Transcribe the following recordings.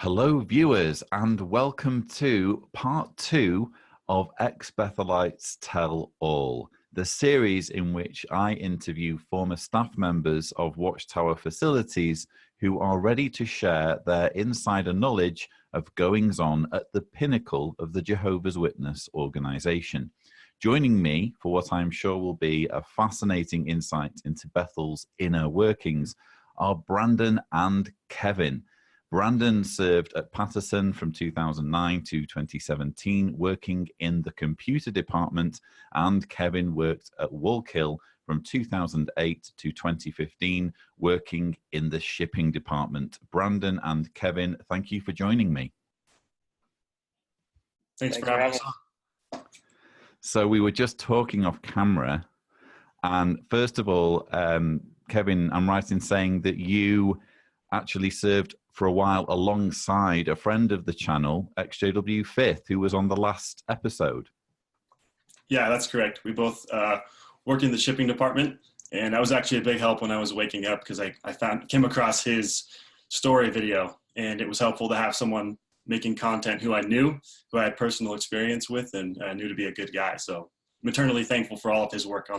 Hello, viewers, and welcome to part 2 of Ex-Bethelites Tell All, the series in which I interview former staff members of Watchtower facilities who are ready to share their insider knowledge of goings-on at the pinnacle of the Jehovah's Witness organization. Joining me for what I'm sure will be a fascinating insight into Bethel's inner workings are Brandon and Kevin. Brandon served at Patterson from 2009 to 2017, working in the computer department, and Kevin worked at Wallkill from 2008 to 2015, working in the shipping department. Brandon and Kevin, thank you for joining me. Thanks for having us. So we were just talking off camera, and first of all, Kevin, I'm right in saying that you actually served for a while alongside a friend of the channel, XJW Fifth, who was on the last episode. Yeah, that's correct. We both worked in the shipping department, and that was actually a big help when I was waking up because I came across his story video, and it was helpful to have someone making content who I knew, who I had personal experience with, and I knew to be a good guy. So I'm eternally thankful for all of his work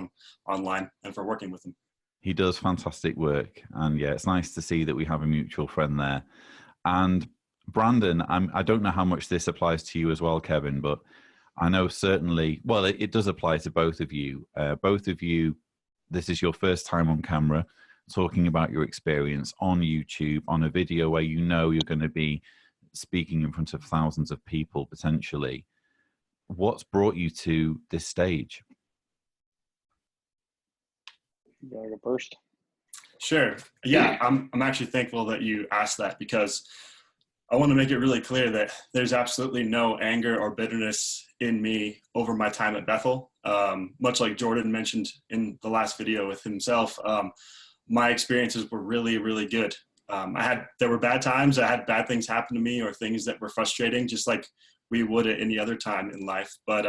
online and for working with him. He does fantastic work, and yeah, it's nice to see that we have a mutual friend there. And Brandon, I don't know how much this applies to you as well, Kevin, but I know certainly, well, it does apply to both of you. Both of you, this is your first time on camera talking about your experience on YouTube, on a video where you know you're going to be speaking in front of thousands of people potentially. What's brought you to this stage? You want to go first? Sure. Yeah, I'm actually thankful that you asked that because I want to make it really clear that there's absolutely no anger or bitterness in me over my time at Bethel. Much like Jordan mentioned in the last video with himself, my experiences were really, really good. There were bad times. I had bad things happen to me or things that were frustrating, just like we would at any other time in life. But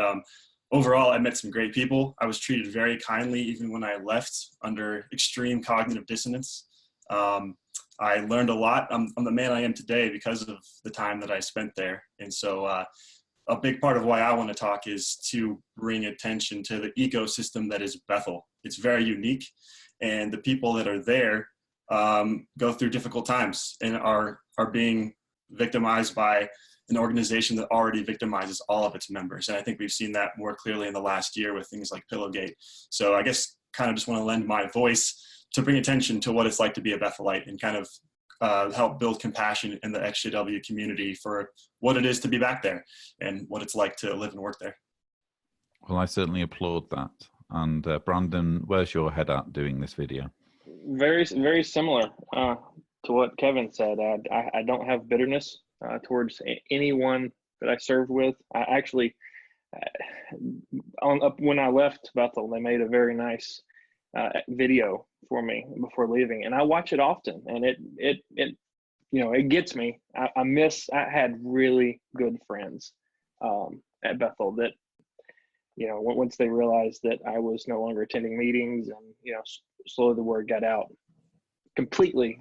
overall, I met some great people. I was treated very kindly even when I left under extreme cognitive dissonance. I learned a lot. I'm the man I am today because of the time that I spent there. And so a big part of why I want to talk is to bring attention to the ecosystem that is Bethel. It's very unique, and the people that are there go through difficult times and are being victimized by an organization that already victimizes all of its members. And I think we've seen that more clearly in the last year with things like Pillowgate. So I guess kind of just want to lend my voice to bring attention to what it's like to be a Bethelite and kind of help build compassion in the XJW community for what it is to be back there and what it's like to live and work there. Well, I certainly applaud that. And Brandon, where's your head at doing this video? Very, very similar to what Kevin said. I don't have bitterness towards anyone that I served with. I actually, when I left Bethel, they made a very nice video for me before leaving, and I watch it often, and it gets me. I had really good friends at Bethel that, once they realized that I was no longer attending meetings, and slowly the word got out, completely,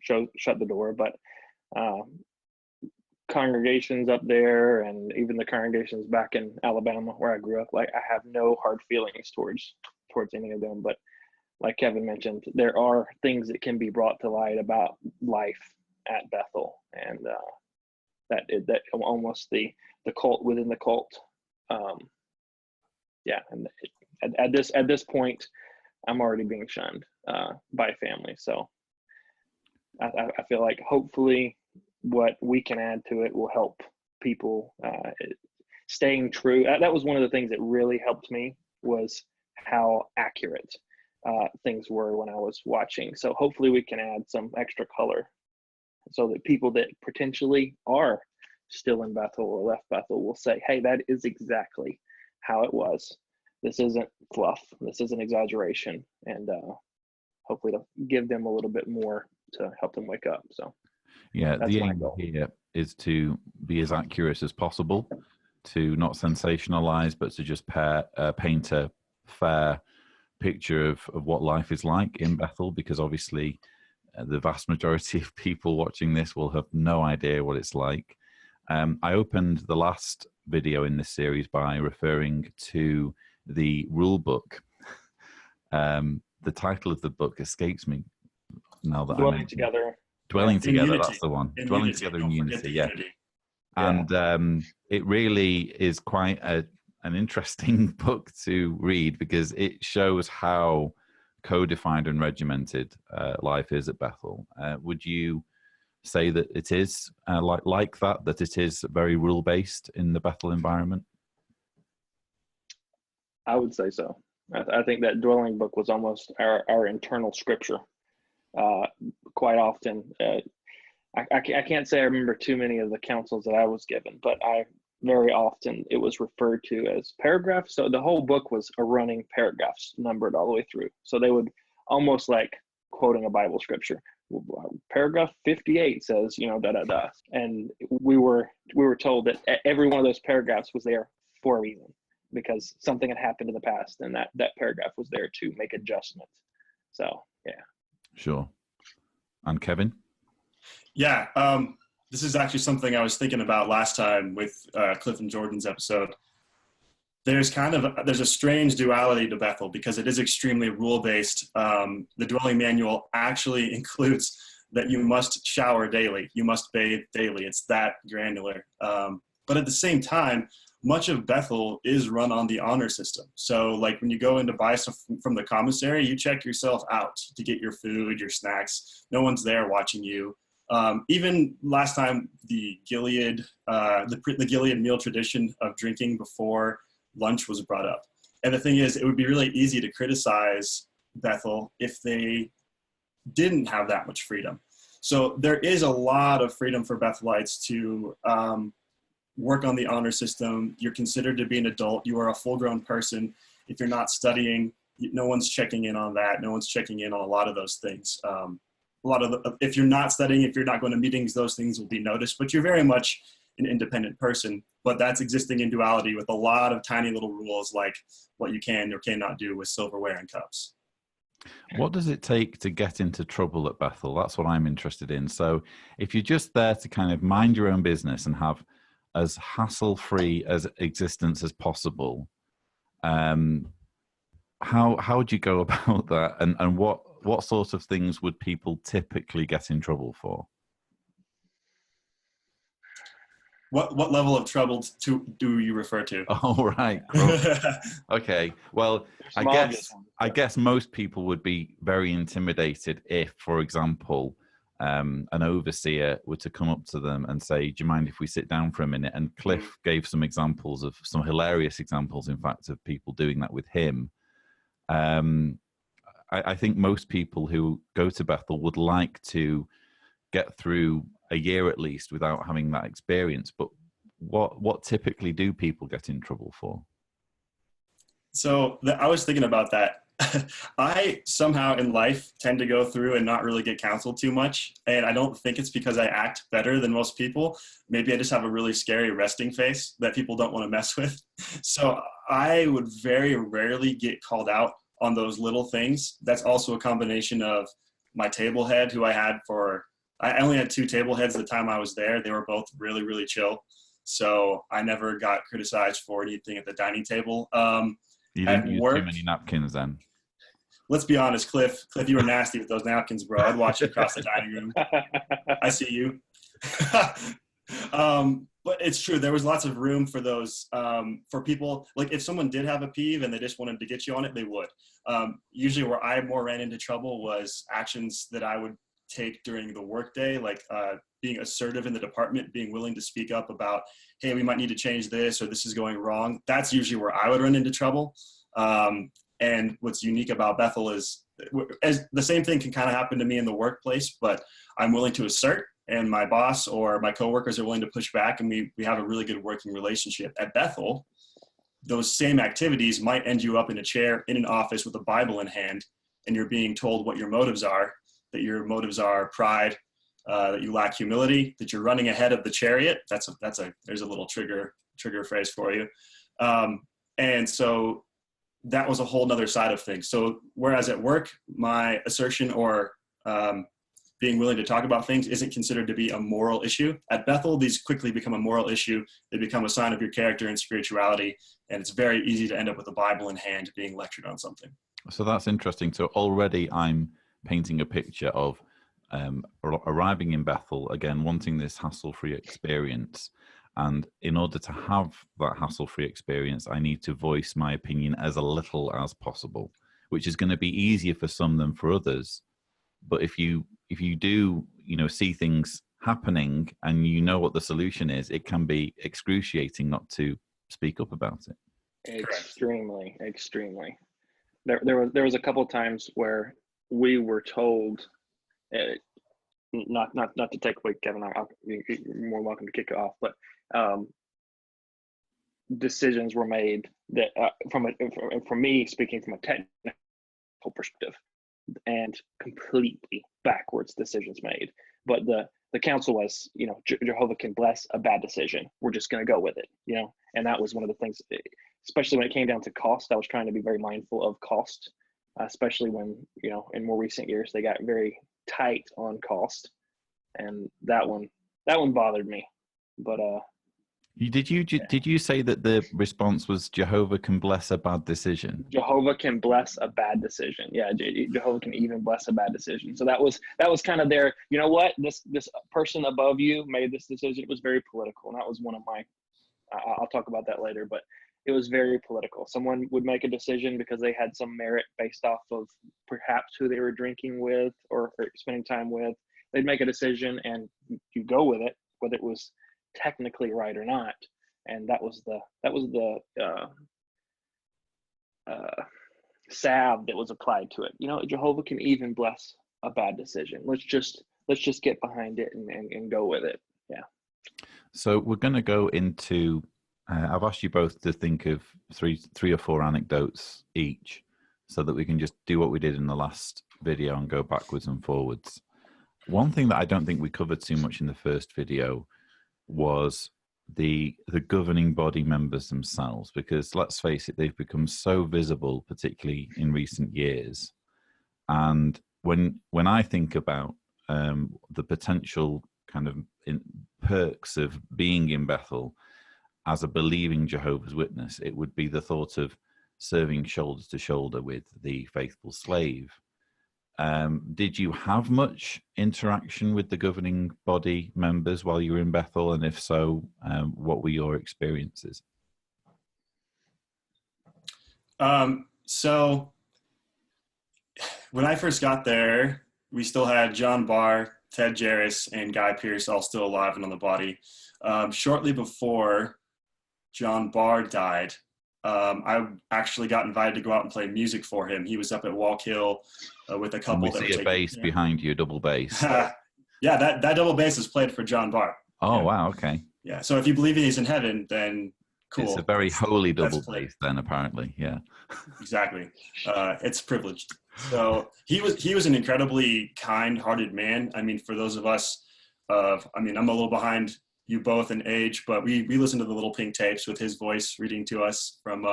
shut the door. But congregations up there, and even the congregations back in Alabama where I grew up, like, I have no hard feelings towards any of them. But like Kevin mentioned, there are things that can be brought to light about life at Bethel, and that almost the cult within the cult. And at this point, I'm already being shunned by family. So I feel like hopefully what we can add to it will help people staying true. That was one of the things that really helped me, was how accurate things were when I was watching. So hopefully we can add some extra color so that people that potentially are still in Bethel or left Bethel will say, hey, that is exactly how it was. This isn't fluff. This isn't exaggeration. And hopefully to give them a little bit more to help them wake up. So yeah, that's the my aim goal. here is to be as accurate as possible, to not sensationalize, but to just paint a fair picture of what life is like in Bethel, because obviously the vast majority of people watching this will have no idea what it's like. I opened the last video in this series by referring to the rule book. The title of the book escapes me now that Dwelling Together. Dwelling Together, unity. that's the one. In Dwelling unity. Together Don't in forget Unity, the yeah. unity. And it really is quite an interesting book to read, because it shows how codified and regimented life is at Bethel. Would you say that it is like that it is very rule-based in the Bethel environment? I would say so. I think that dwelling book was almost our internal scripture. Quite often, I can't say I remember too many of the counsels that I was given, but very often it was referred to as paragraphs. So the whole book was a running paragraphs numbered all the way through. So they would almost like quoting a Bible scripture. Paragraph 58 says, da da da, and we were told that every one of those paragraphs was there for a reason, because something had happened in the past, and that paragraph was there to make adjustments. So yeah. Sure. And Kevin? Yeah, this is actually something I was thinking about last time with Cliff and Jordan's episode. There's a strange duality to Bethel, because it is extremely rule-based. The dwelling manual actually includes that you must shower daily, you must bathe daily. It's that granular. But at the same time, much of Bethel is run on the honor system. So like when you go in to buy stuff from the commissary, you check yourself out to get your food, your snacks. No one's there watching you. Even last time, the Gilead meal tradition of drinking before lunch was brought up. And the thing is, it would be really easy to criticize Bethel if they didn't have that much freedom. So there is a lot of freedom for Bethelites to work on the honor system. You're considered to be an adult. You are a full-grown person. If you're not studying, no one's checking in on that. No one's checking in on a lot of those things. If you're not studying, if you're not going to meetings, those things will be noticed, but you're very much an independent person. But that's existing in duality with a lot of tiny little rules, like what you can or cannot do with silverware and cups. What does it take to get into trouble at Bethel? That's what I'm interested in. So if you're just there to kind of mind your own business and have as hassle-free as existence as possible, how would you go about that? And what sort of things would people typically get in trouble for? What level of trouble do you refer to? Oh, right. Okay. Well, I guess most people would be very intimidated if, for example, an overseer were to come up to them and say, do you mind if we sit down for a minute? And Cliff gave some examples of some hilarious examples, in fact, of people doing that with him. I think most people who go to Bethel would like to get through a year at least without having that experience. But what typically do people get in trouble for? So I was thinking about that. I somehow in life tend to go through and not really get counseled too much. And I don't think it's because I act better than most people. Maybe I just have a really scary resting face that people don't want to mess with. So I would very rarely get called out on those little things. That's also a combination of my table head, who I only had 2 table heads at the time I was there. They were both really, really chill. So I never got criticized for anything at the dining table. You didn't use too many napkins then? Let's be honest, Cliff, you were nasty with those napkins, bro. I'd watch you across the dining room. I see you. But it's true. There was lots of room for those, for people. Like if someone did have a peeve and they just wanted to get you on it, they would. Usually where I more ran into trouble was actions that I would take during the workday, like being assertive in the department, being willing to speak up about, hey, we might need to change this, or this is going wrong. That's usually where I would run into trouble. And what's unique about Bethel is the same thing can kind of happen to me in the workplace, but I'm willing to assert, and my boss or my coworkers are willing to push back, and we have a really good working relationship. At Bethel, those same activities might end you up in a chair in an office with a Bible in hand, and you're being told what your motives are, that your motives are pride, that you lack humility, that you're running ahead of the chariot. There's a little trigger phrase for you. And so that was a whole nother side of things. So whereas at work, my assertion or being willing to talk about things isn't considered to be a moral issue. At Bethel, these quickly become a moral issue. They become a sign of your character and spirituality, and it's very easy to end up with a Bible in hand being lectured on something. So that's interesting. So already I'm painting a picture of arriving in Bethel, again, wanting this hassle-free experience. And in order to have that hassle-free experience, I need to voice my opinion as a little as possible, which is going to be easier for some than for others. But if you do, see things happening and you know what the solution is, it can be excruciating not to speak up about it. Extremely. There was a couple of times where we were told, not to take away Kevin, you're more welcome to kick it off, but decisions were made that from me speaking from a technical perspective, and completely backwards decisions made. But the counsel was, Jehovah can bless a bad decision. We're just going to go with it, and that was one of the things, especially when it came down to cost. I was trying to be very mindful of cost, especially when, in more recent years, they got very tight on cost, and that one bothered me. But did you say that the response was Jehovah can bless a bad decision? Jehovah can bless a bad decision. Yeah, Jehovah can even bless a bad decision. So that was kind of their, this person above you made this decision. It was very political, and that was one of my, I'll talk about that later, but it was very political. Someone would make a decision because they had some merit based off of perhaps who they were drinking with or spending time with. They'd make a decision and you go with it, whether it was technically right or not. And that was the salve that was applied to it. Jehovah can even bless a bad decision. Let's just get behind it and go with it. Yeah. So we're going to go into, I've asked you both to think of three or four anecdotes each so that we can just do what we did in the last video and go backwards and forwards. One thing that I don't think we covered too much in the first video was the governing body members themselves, because let's face it, they've become so visible, particularly in recent years. And when I think about the potential kind of perks of being in Bethel as a believing Jehovah's Witness, it would be the thought of serving shoulder to shoulder with the faithful slave. Did you have much interaction with the governing body members while you were in Bethel? And if so, what were your experiences? So when I first got there, we still had John Barr, Ted Jarris, and Guy Pierce all still alive and on the body. Shortly before John Barr died, I actually got invited to go out and play music for him. He was up at Wallkill with a couple. And we see a bass behind you, double bass. Yeah, that double bass is played for John Barr. Oh, yeah. Wow, okay. Yeah, so if you believe he's in heaven, then cool. It's a very holy double bass then, apparently, yeah. Exactly. It's privileged. So he was an incredibly kind-hearted man. I mean, for those of us, I'm a little behind you both in age, but we listened to the Little Pink tapes with his voice reading to us from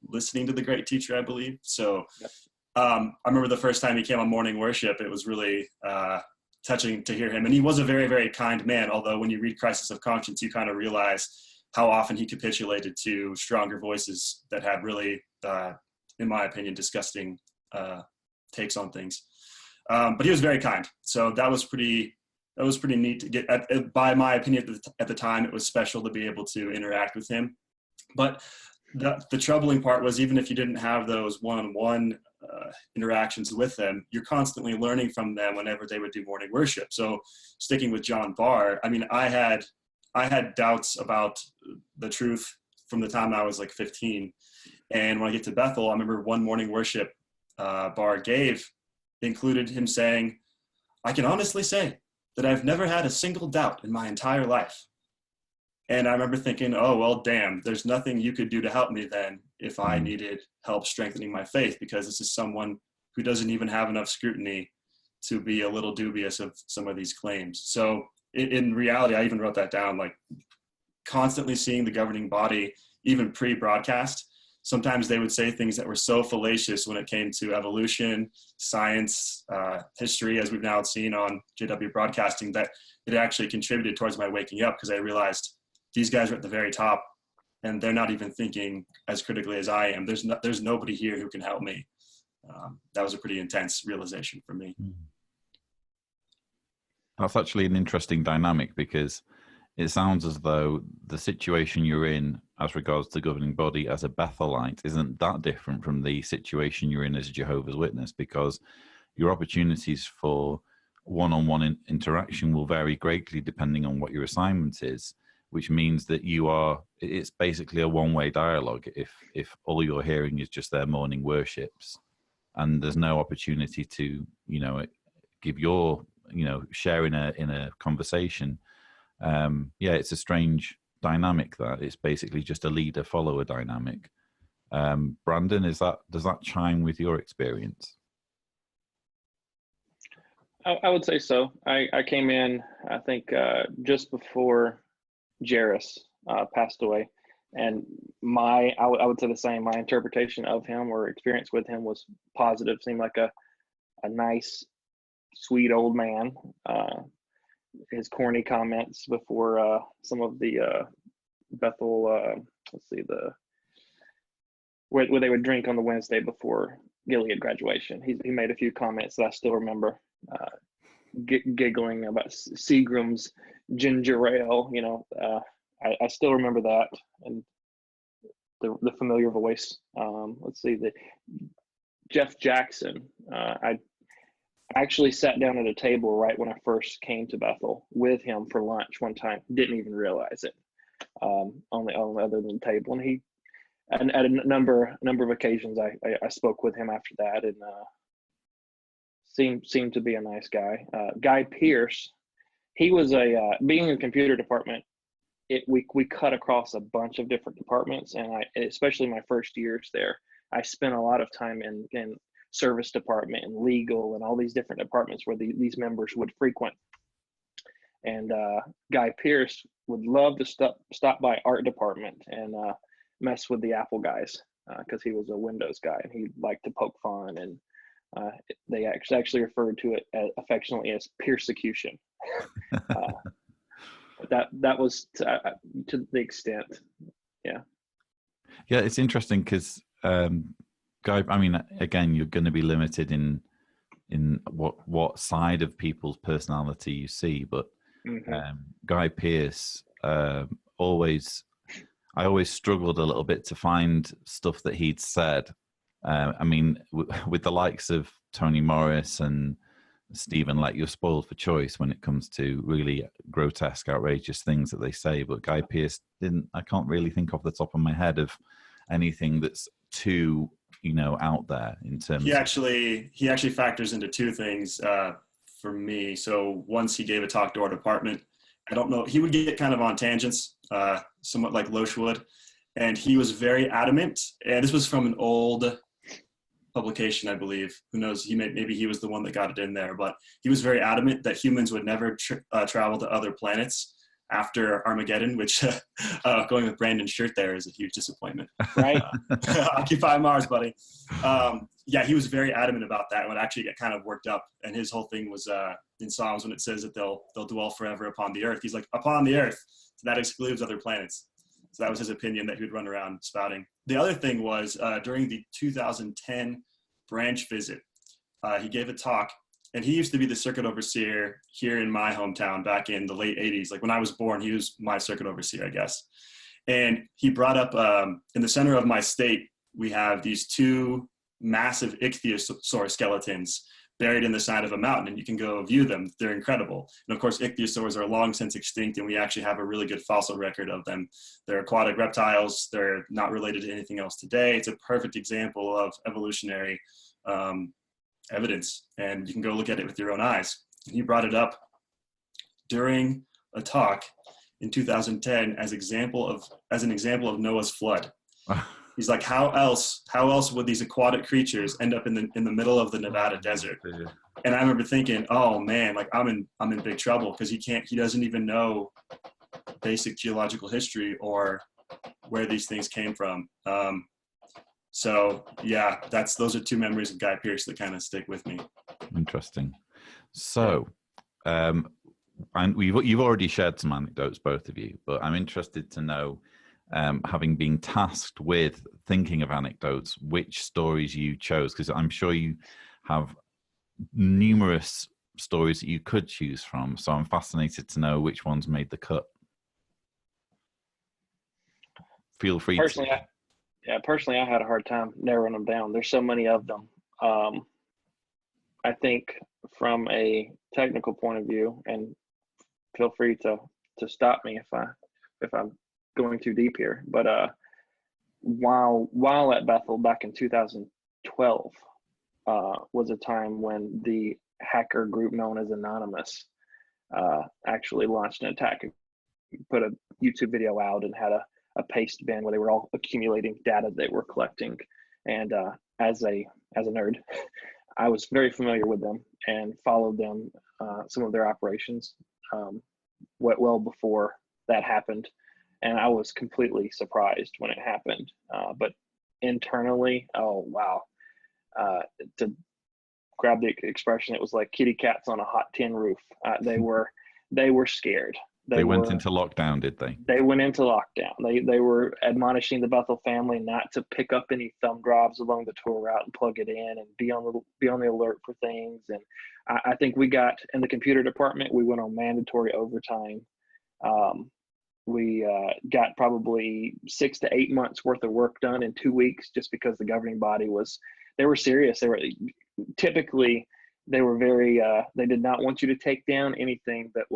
listening to the great teacher, I believe. So I remember the first time he came on morning worship, it was really touching to hear him. And he was a very, very kind man, although when you read Crisis of Conscience, you kind of realize how often he capitulated to stronger voices that had really, in my opinion, disgusting takes on things. But he was very kind. So that was pretty neat to get, by my opinion at the time. It was special to be able to interact with him. But the troubling part was, even if you didn't have those one-on-one interactions with them, you're constantly learning from them whenever they would do morning worship. So sticking with John Barr, I mean, I had doubts about the truth from the time I was like 15. And when I get to Bethel, I remember one morning worship Barr gave included him saying, "I can honestly say that I've never had a single doubt in my entire life." And I remember thinking, oh, well, damn, there's nothing you could do to help me then if I needed help strengthening my faith, because this is someone who doesn't even have enough scrutiny to be a little dubious of some of these claims. So in reality, I even wrote that down, like constantly seeing the governing body, even pre-broadcast, sometimes they would say things that were so fallacious when it came to evolution, science, history, as we've now seen on JW Broadcasting, that it actually contributed towards my waking up, because I realized these guys are at the very top and they're not even thinking as critically as I am. There's nobody here who can help me. That was a pretty intense realization for me. That's actually an interesting dynamic, because it sounds as though the situation you're in as regards to governing body as a Bethelite isn't that different from the situation you're in as a Jehovah's Witness, because your opportunities for one-on-one interaction will vary greatly depending on what your assignment is, which means that it's basically a one-way dialogue if all you're hearing is just their morning worships, and there's no opportunity to, give your, share in a conversation. It's a strange dynamic that it's basically just a leader-follower dynamic. Brandon, does that chime with your experience? I would say so. I came in, I think, just before Jairus passed away, and I would say the same. My interpretation of him or experience with him was positive. Seemed like a nice, sweet old man. His corny comments before some of the Bethel, where they would drink on the Wednesday before Gilead graduation. He made a few comments that I still remember, giggling about Seagram's ginger ale. I still remember that, and the familiar voice. The Jeff Jackson. I actually sat down at a table right when I first came to Bethel with him for lunch one time. Didn't even realize it. Only other than the table, and he, and at a number of occasions, I spoke with him after that, and seemed to be a nice guy. Guy Pierce, he was being in the computer department. We cut across a bunch of different departments, and especially my first years there, I spent a lot of time in service department and legal and all these different departments where these members would frequent. And Guy Pierce would love to stop by art department and mess with the Apple guys, because he was a Windows guy and he liked to poke fun, and they actually referred to it affectionately as persecution. That was to the extent. Yeah, it's interesting because Guy, I mean, again, you're going to be limited in what side of people's personality you see, but Guy Pierce, I always struggled a little bit to find stuff that he'd said. I mean, with the likes of Tony Morris and Stephen Lett, you're spoiled for choice when it comes to really grotesque, outrageous things that they say. But Guy Pierce I can't really think off the top of my head of anything that's too, out there in terms. He actually factors into two things for me. So once he gave a talk to our department, I don't know, he would get kind of on tangents, somewhat like Loesch would, and he was very adamant. And this was from an old publication, I believe. Who knows? Maybe he was the one that got it in there, but he was very adamant that humans would never travel to other planets after Armageddon, which going with Brandon's shirt there is a huge disappointment. Right? Occupy Mars, buddy. He was very adamant about that. It would actually get kind of worked up. And his whole thing was in Psalms when it says that they'll dwell forever upon the earth. He's like, upon the earth. So that excludes other planets. So that was his opinion that he would run around spouting. The other thing was during the 2010 branch visit, he gave a talk. And he used to be the circuit overseer here in my hometown back in the late 80s. Like when I was born, he was my circuit overseer, I guess. And he brought up in the center of my state, we have these two massive ichthyosaur skeletons buried in the side of a mountain, and you can go view them. They're incredible. And of course, ichthyosaurs are long since extinct, and we actually have a really good fossil record of them. They're aquatic reptiles. They're not related to anything else today. It's a perfect example of evolutionary evidence, and you can go look at it with your own eyes. He brought it up during a talk in 2010 as an example of Noah's flood. He's like, how else would these aquatic creatures end up in the middle of the Nevada desert? And I remember thinking, oh man, like I'm in big trouble, because he doesn't even know basic geological history or where these things came from. So yeah, those are two memories of Guy Pearce that kind of stick with me. Interesting. So, and you've already shared some anecdotes, both of you, but I'm interested to know, having been tasked with thinking of anecdotes, which stories you chose, because I'm sure you have numerous stories that you could choose from. So I'm fascinated to know which ones made the cut. Feel free Personally, to. Personally, I had a hard time narrowing them down. There's so many of them. I think from a technical point of view, and feel free to stop me if I'm going too deep here. But while at Bethel back in 2012 was a time when the hacker group known as Anonymous actually launched an attack, put a YouTube video out, and had a paste bin where they were all accumulating data they were collecting. And as a nerd, I was very familiar with them and followed them, some of their operations, well before that happened. And I was completely surprised when it happened. But internally, oh, wow. To grab the expression, it was like kitty cats on a hot tin roof. They were scared. They went into lockdown, did they? They went into lockdown. They were admonishing the Bethel family not to pick up any thumb drives along the tour route and plug it in, and be on the alert for things. And I think we got in the computer department, we went on mandatory overtime. We got probably 6 to 8 months worth of work done in 2 weeks, just because the governing body they were serious. They were typically, they were very, they did not want you to take down anything that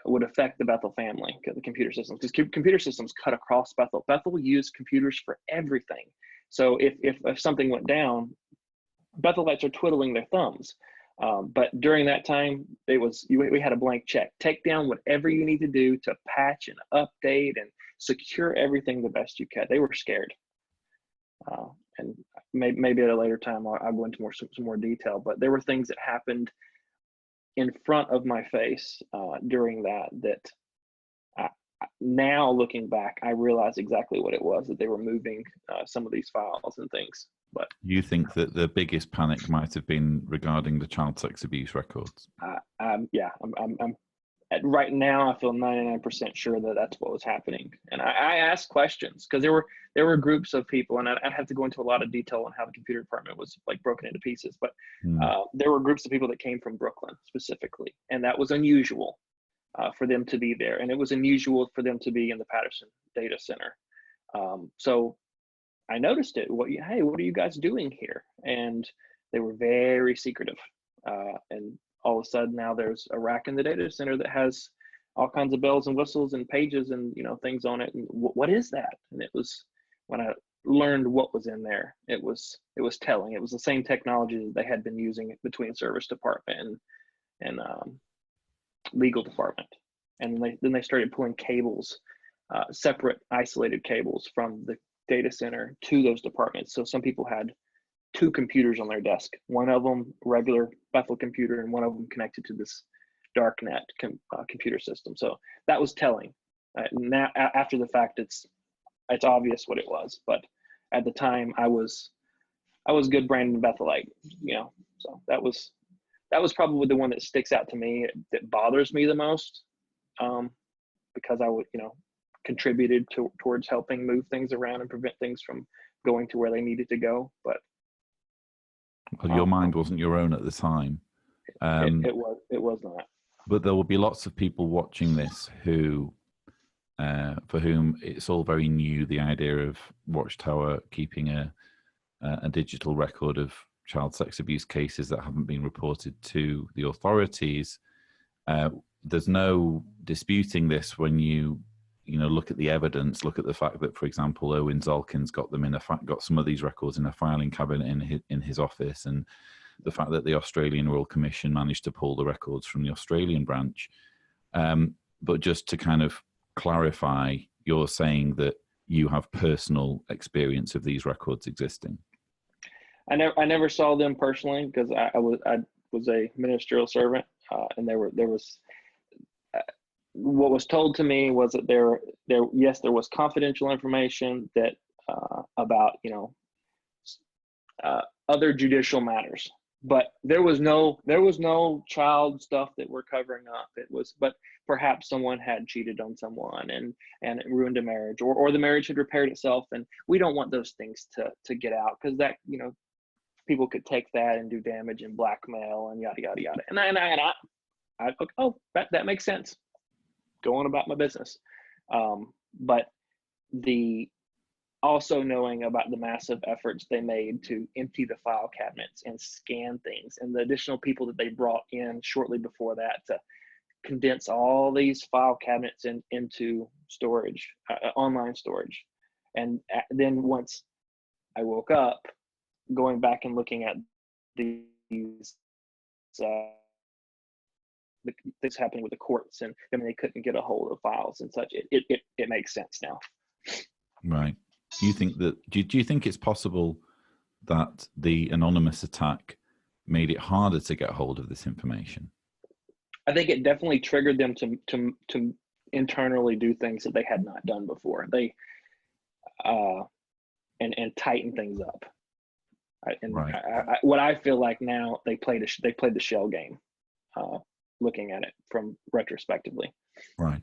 would affect the Bethel family, the computer systems, because computer systems cut across Bethel. Bethel used computers for everything. So if something went down, Bethelites are twiddling their thumbs. But during that time, we had a blank check. Take down whatever you need to do to patch and update and secure everything the best you can. They were scared. And maybe at a later time, I'll go into some more detail, but there were things that happened in front of my face during that now looking back, I realize exactly what it was, that they were moving some of these files and things. But you think that the biggest panic might have been regarding the child sex abuse records? Yeah, I'm right now, I feel 99% sure that that's what was happening. And I asked questions, because there were groups of people, and I'd have to go into a lot of detail on how the computer department was like broken into pieces. But there were groups of people that came from Brooklyn specifically, and that was unusual for them to be there. And it was unusual for them to be in the Patterson data center. So I noticed it. Hey, what are you guys doing here? And they were very secretive. And all of a sudden now there's a rack in the data center that has all kinds of bells and whistles and pages and things on it. And what is that? And it was, when I learned what was in there, it was telling. It was the same technology that they had been using between service department and legal department. And then they started pulling cables, separate isolated cables from the data center to those departments. So some people had 2 computers on their desk, one of them regular Bethel computer and one of them connected to this darknet computer system. So that was telling. Now after the fact, it's obvious what it was, but at the time I was good Brandon Bethelite, so that was probably the one that sticks out to me, that bothers me the most, because I would contributed towards helping move things around and prevent things from going to where they needed to go. But your mind wasn't your own at the time. It was not. But there will be lots of people watching this who, for whom it's all very new, the idea of Watchtower keeping a digital record of child sex abuse cases that haven't been reported to the authorities. There's no disputing this when you look at the evidence, look at the fact that, for example, Owen Zolkin's got some of these records in a filing cabinet in his office, and the fact that the Australian Royal Commission managed to pull the records from the Australian branch. But just to kind of clarify, you're saying that you have personal experience of these records existing. I never saw them personally, because I was a ministerial servant, and there was. What was told to me was that there was confidential information that about, other judicial matters. But there was no child stuff that we're covering up. But perhaps someone had cheated on someone and it ruined a marriage, or the marriage had repaired itself. And we don't want those things to get out, because that, people could take that and do damage and blackmail and yada, yada, yada. And I look, oh, that makes sense. Go on about my business. But also knowing about the massive efforts they made to empty the file cabinets and scan things, and the additional people that they brought in shortly before that to condense all these file cabinets into storage, online storage. And then once I woke up, going back and looking at these things happening with the courts, and they couldn't get a hold of files and such, it makes sense now. Right. Do you think it's possible that the anonymous attack made it harder to get hold of this information? I think it definitely triggered them to internally do things that they had not done before. They and tighten things up. What I feel like now, they played the shell game, looking at it from retrospectively. Right.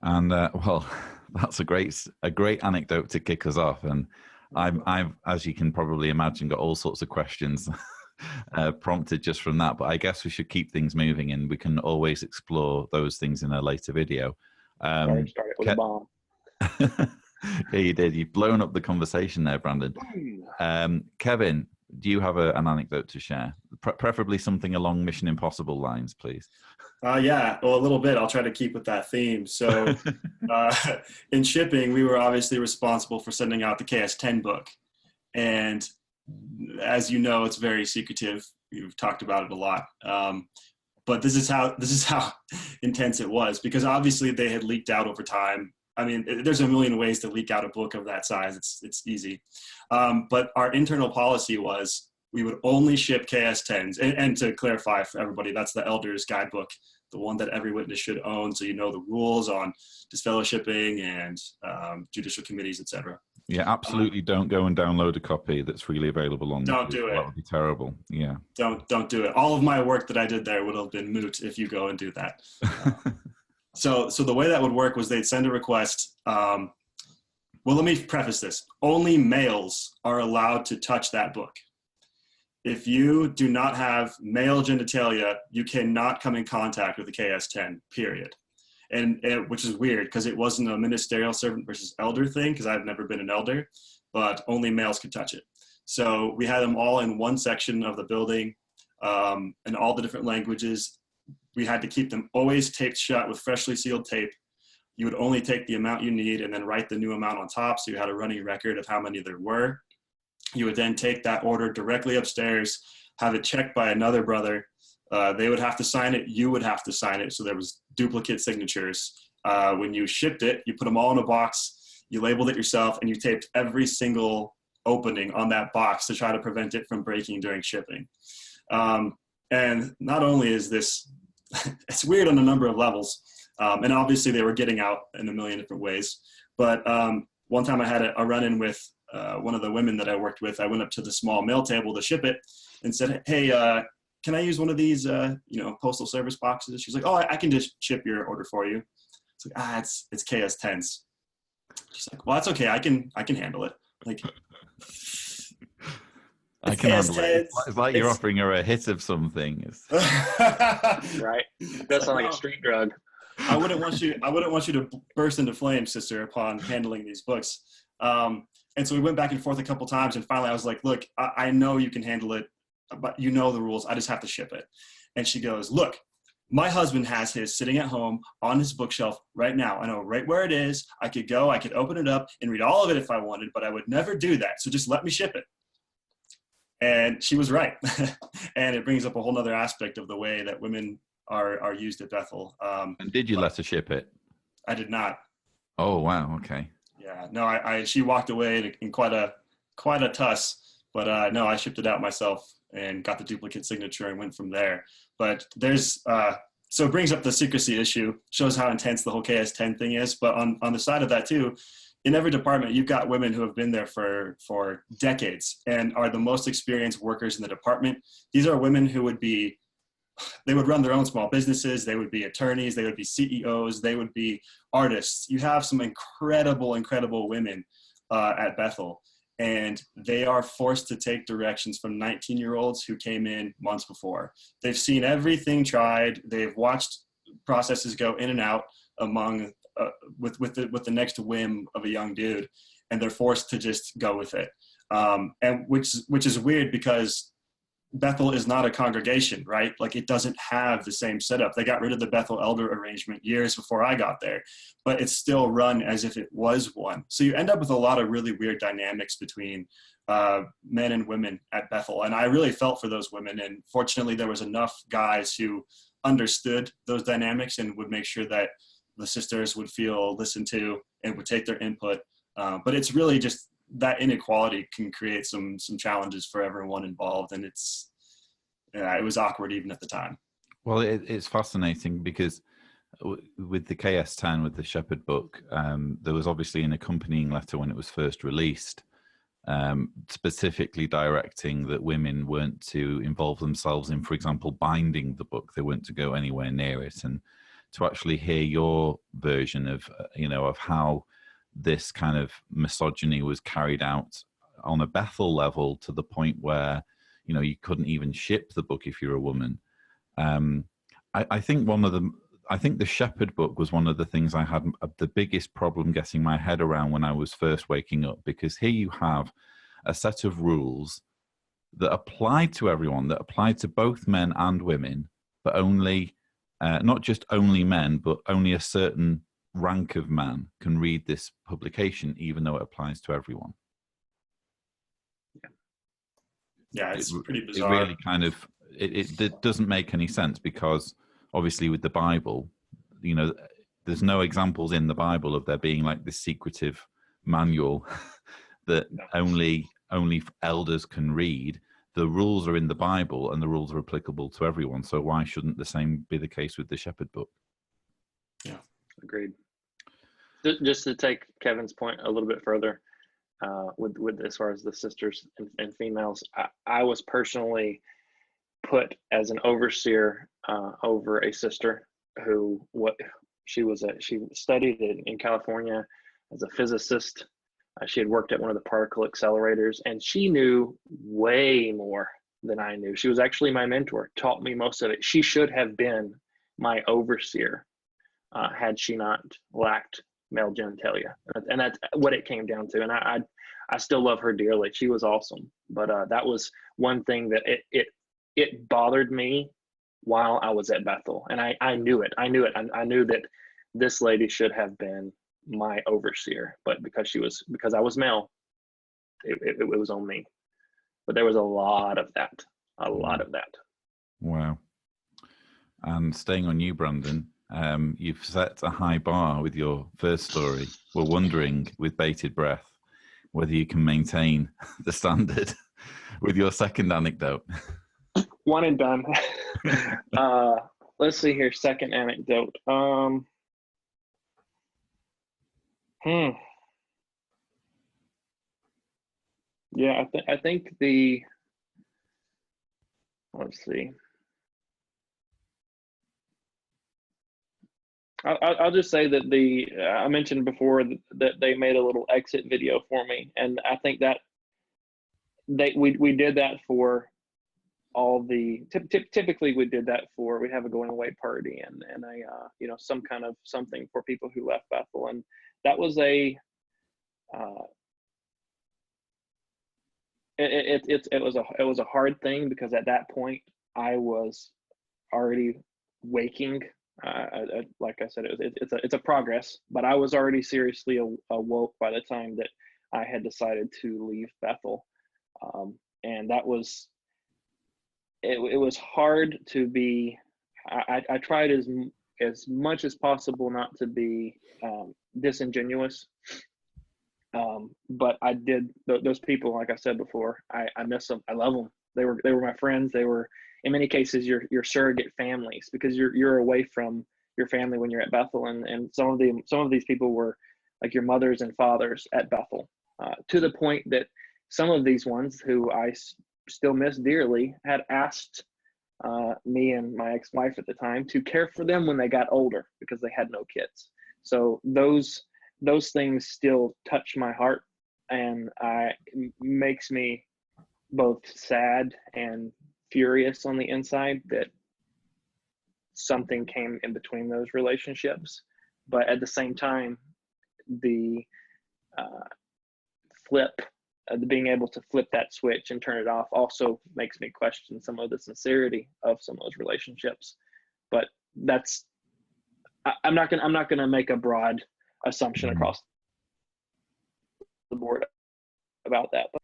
And well, that's a great anecdote to kick us off. And I've, as you can probably imagine, got all sorts of questions prompted just from that. But I guess we should keep things moving, and we can always explore those things in a later video. Start it with a bomb. Yeah, you did. You've blown up the conversation there, Brandon. Kevin, do you have an anecdote to share? Preferably something along Mission Impossible lines, please. Yeah, well, a little bit. I'll try to keep with that theme. So in shipping, we were obviously responsible for sending out the KS10 book. And as you know, it's very secretive. We've talked about it a lot. But this is how intense it was, because obviously they had leaked out over time. I mean, there's a million ways to leak out a book of that size. It's easy. But our internal policy was we would only ship KS10s. And to clarify for everybody, that's the Elder's Guidebook, the one that every witness should own, so you know the rules on disfellowshipping and judicial committees, etc. Yeah, absolutely. Don't go and download a copy that's freely available on. Don't do it. That would be terrible. Yeah. Don't do it. All of my work that I did there would have been moot if you go and do that. So the way that would work was they'd send a request. Well, let me preface this. Only males are allowed to touch that book. If you do not have male genitalia, you cannot come in contact with the KS10, period. And which is weird, because it wasn't a ministerial servant versus elder thing, because I've never been an elder, but only males could touch it. So we had them all in one section of the building, in all the different languages. We had to keep them always taped shut with freshly sealed tape. You would only take the amount you need and then write the new amount on top, so you had a running record of how many there were. You would then take that order directly upstairs, have it checked by another brother. They would have to sign it. You would have to sign it. So there was duplicate signatures. When you shipped it, you put them all in a box. You labeled it yourself, and you taped every single opening on that box to try to prevent it from breaking during shipping. And not only is this, it's weird on a number of levels. And obviously they were getting out in a million different ways. But one time I had a run-in with one of the women that I worked with. I went up to the small mail table to ship it and said, hey, can I use one of these, postal service boxes? She's like, oh, I can just ship your order for you. It's like, it's KS10s. She's like, well, that's okay. I can handle it. Like, I can handle it. It's like you're offering her a hit of something. Right. That sounds like a street drug. I wouldn't want you to burst into flames, sister, upon handling these books. And so we went back and forth a couple times, and finally I was like, look, I know you can handle it, but you know the rules. I just have to ship it. And she goes, look, my husband has his sitting at home on his bookshelf right now. I know right where it is. I could open it up and read all of it if I wanted, but I would never do that. So just let me ship it. And she was right. And it brings up a whole nother aspect of the way that women are used at Bethel. And did you let her ship it? I did not. Oh, wow. Okay. Yeah, no, she walked away in quite a tuss, but no, I shipped it out myself and got the duplicate signature and went from there. But there's, so it brings up the secrecy issue, shows how intense the whole KS10 thing is. But on the side of that too, in every department, you've got women who have been there for decades and are the most experienced workers in the department. These are women who they would run their own small businesses. They would be attorneys. They would be CEOs. They would be artists. You have some incredible women at Bethel, and they are forced to take directions from 19-year-olds who came in months before. They've seen everything tried. They've watched processes go in and out among with the next whim of a young dude, and they're forced to just go with it. And which is weird because Bethel is not a congregation, right? Like, it doesn't have the same setup. They got rid of the Bethel elder arrangement years before I got there, but it's still run as if it was one. So you end up with a lot of really weird dynamics between men and women at Bethel. And I really felt for those women. And fortunately, there was enough guys who understood those dynamics and would make sure that the sisters would feel listened to and would take their input. But it's really just that inequality can create some challenges for everyone involved. And it was awkward even at the time. Well, it's fascinating because with the KS10, with the Shepherd book, there was obviously an accompanying letter when it was first released, specifically directing that women weren't to involve themselves in, for example, binding the book. They weren't to go anywhere near it. And to actually hear your version of, of how this kind of misogyny was carried out on a Bethel level to the point where, you couldn't even ship the book if you're a woman. I think the Shepherd book was one of the things I had the biggest problem getting my head around when I was first waking up, because here you have a set of rules that applied to everyone, that applied to both men and women, but only, not just only men, but only a certain rank of man can read this publication, even though it applies to everyone. Yeah, it's pretty bizarre. It really kind of, it doesn't make any sense, because obviously with the Bible, there's no examples in the Bible of there being like this secretive manual that only elders can read. The rules are in the Bible and the rules are applicable to everyone. So why shouldn't the same be the case with the Shepherd book? Yeah, agreed. Just to take Kevin's point a little bit further, with as far as the sisters and females, I was personally put as an overseer over a sister who she studied in California as a physicist. She had worked at one of the particle accelerators, and she knew way more than I knew. She was actually my mentor, taught me most of it. She should have been my overseer had she not lacked male genitalia, and that's what it came down to. And I still love her dearly. She was awesome, but that was one thing that it bothered me while I was at Bethel, and I knew it. I knew that this lady should have been my overseer, but because I was male, it was on me. But there was a lot of that. Wow. And staying on you, Brandon, you've set a high bar with your first story. We're wondering, with bated breath, whether you can maintain the standard with your second anecdote. One and done. Let's see here. Second anecdote. Yeah, I think let's see. I'll just say that I mentioned before that they made a little exit video for me, and I think that we did that for all the typically we did that for, we have a going away party and a some kind of something for people who left Bethel, and that was it was a hard thing, because at that point I was already waking. Like I said, it's a progress, but I was already seriously awoke by the time that I had decided to leave Bethel, and that was it was hard to be. I tried as much as possible not to be disingenuous, but I did. Those people, like I said before, I miss them. I love them. They were my friends. They were, in many cases, your surrogate families, because you're away from your family when you're at Bethel, and some of these people were like your mothers and fathers at Bethel, to the point that some of these ones who I still miss dearly had asked me and my ex-wife at the time to care for them when they got older because they had no kids. So those things still touch my heart, and it makes me both sad and furious on the inside that something came in between those relationships. But at the same time, the being able to flip that switch and turn it off also makes me question some of the sincerity of some of those relationships. But I'm not gonna make a broad assumption across the board about that. But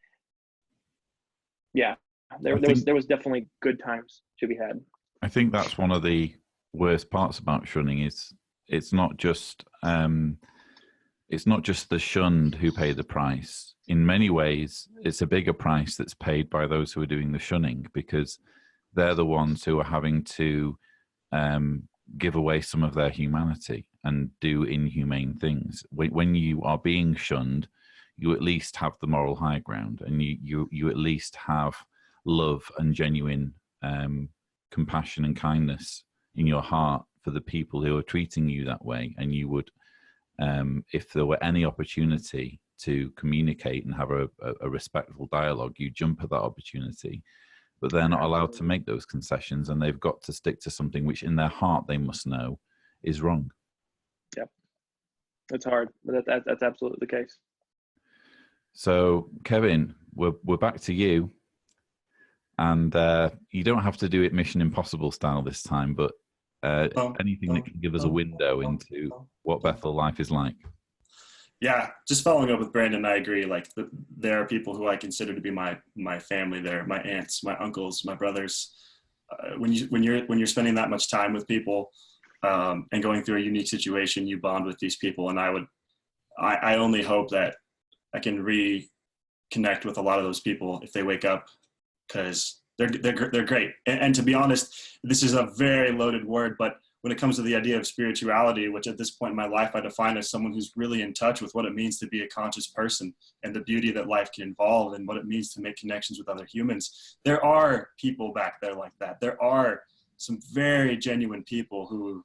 yeah, there was definitely good times to be had. I think that's one of the worst parts about shunning is it's not just the shunned who pay the price. In many ways, it's a bigger price that's paid by those who are doing the shunning, because they're the ones who are having to give away some of their humanity and do inhumane things. When you are being shunned, you at least have the moral high ground, and you at least have love and genuine compassion and kindness in your heart for the people who are treating you that way. And you would, if there were any opportunity to communicate and have a respectful dialogue, you jump at that opportunity. But they're not allowed to make those concessions, and they've got to stick to something which in their heart they must know is wrong. Yep. It's hard, but that's absolutely the case. So, Kevin, we're back to you. And you don't have to do it Mission Impossible style this time, but anything that can give us a window into what Bethel life is like. Yeah, just following up with Brandon, I agree. Like there are people who I consider to be my family there, my aunts, my uncles, my brothers. When you're spending that much time with people and going through a unique situation, you bond with these people. And I only hope that I can reconnect with a lot of those people if they wake up, because they're great. And to be honest, this is a very loaded word, but when it comes to the idea of spirituality, which at this point in my life I define as someone who's really in touch with what it means to be a conscious person and the beauty that life can involve and what it means to make connections with other humans, there are people back there like that. There are some very genuine people who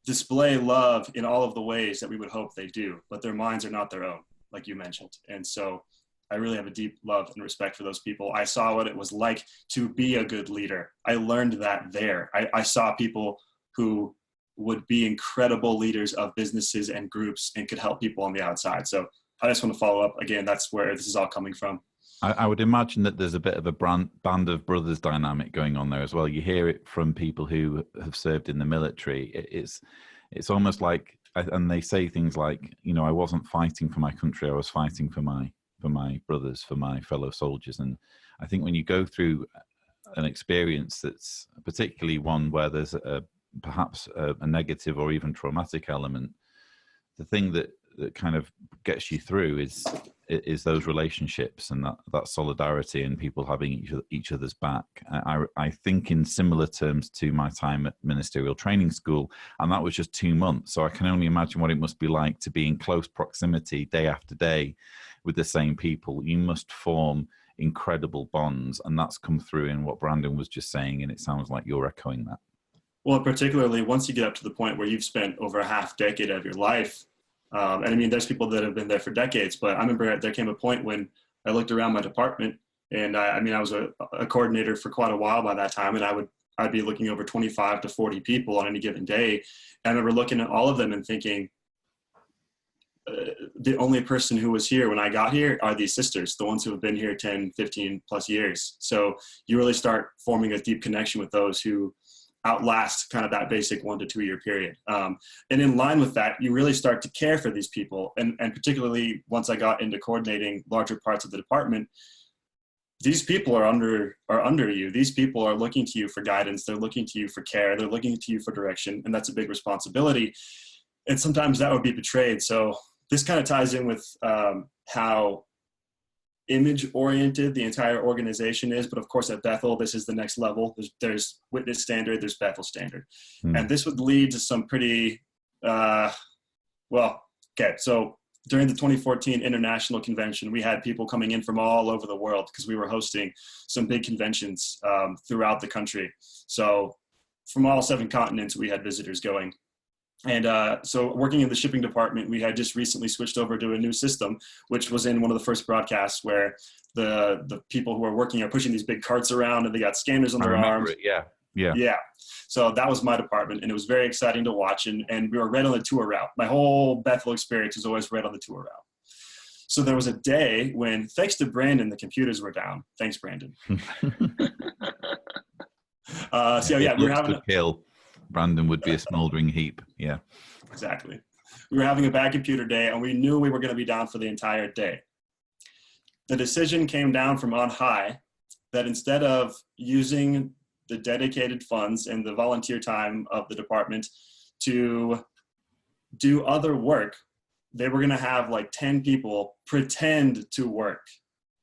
display love in all of the ways that we would hope they do, but their minds are not their own, like you mentioned. And so I really have a deep love and respect for those people. I saw what it was like to be a good leader. I learned that there. I saw people who would be incredible leaders of businesses and groups and could help people on the outside. So I just want to follow up. Again, that's where this is all coming from. I would imagine that there's a bit of a band of brothers dynamic going on there as well. You hear it from people who have served in the military. It's almost like, and they say things like, I wasn't fighting for my country, I was fighting for my brothers, for my fellow soldiers. And I think when you go through an experience that's particularly one where there's perhaps a negative or even traumatic element, the thing that kind of gets you through is those relationships and that solidarity and people having each other's back. I think in similar terms to my time at ministerial training school, and that was just 2 months. So I can only imagine what it must be like to be in close proximity day after day with the same people. You must form incredible bonds, and that's come through in what Brandon was just saying, and it sounds like you're echoing that. Well, particularly once you get up to the point where you've spent over a half decade of your life, and I mean, there's people that have been there for decades, but I remember there came a point when I looked around my department, and I was a coordinator for quite a while by that time, and I'd be looking over 25 to 40 people on any given day. And I remember looking at all of them and thinking, the only person who was here when I got here are these sisters, the ones who have been here 10, 15 plus years. So you really start forming a deep connection with those who outlast kind of that basic 1 to 2 year period. And in line with that, you really start to care for these people. And particularly once I got into coordinating larger parts of the department, these people are under you. These people are looking to you for guidance. They're looking to you for care. They're looking to you for direction. And that's a big responsibility. And sometimes that would be betrayed. So this kind of ties in with how image-oriented the entire organization is. But of course, at Bethel, this is the next level. There's witness standard, there's Bethel standard. And this would lead to some pretty, Okay, so during the 2014 International Convention, we had people coming in from all over the world because we were hosting some big conventions throughout the country. So from all 7 continents, we had visitors going. And so working in the shipping department, we had just recently switched over to a new system, which was in one of the first broadcasts where the people who are working are pushing these big carts around and they got scanners on their arms. Yeah. So that was my department, and it was very exciting to watch. And we were right on the tour route. My whole Bethel experience was always right on the tour route. So there was a day when, thanks to Brandon, the computers were down. Thanks, Brandon. So yeah, we were having kill. Brandon would be a smoldering heap. Yeah, exactly. We were having a bad computer day, and we knew we were going to be down for the entire day. The decision came down from on high that instead of using the dedicated funds and the volunteer time of the department to do other work, they were going to have like 10 people pretend to work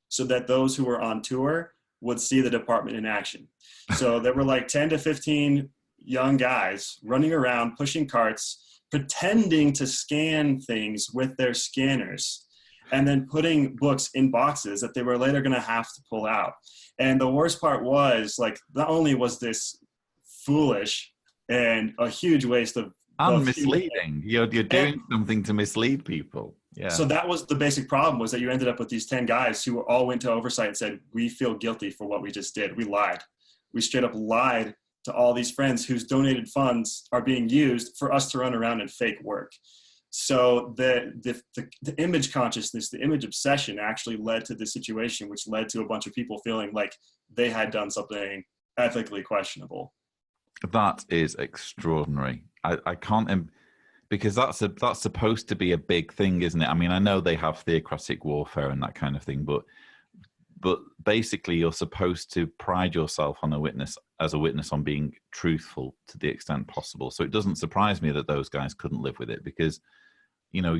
so that those who were on tour would see the department in action. So there were like 10 to 15 young guys running around, pushing carts, pretending to scan things with their scanners, and then putting books in boxes that they were later going to have to pull out. And the worst part was, like, not only was this foolish and a huge waste of misleading. You're doing something to mislead people. Yeah. So that was the basic problem, was that you ended up with these 10 guys who all went to oversight and said, we feel guilty for what we just did. We lied. We straight up lied to all these friends whose donated funds are being used for us to run around and fake work. So the image consciousness, the image obsession actually led to this situation, which led to a bunch of people feeling like they had done something ethically questionable. That is extraordinary. I can't, because that's supposed to be a big thing, isn't it? I mean, I know they have theocratic warfare and that kind of thing, but basically you're supposed to pride yourself on a witness on being truthful to the extent possible. So it doesn't surprise me that those guys couldn't live with it, because you know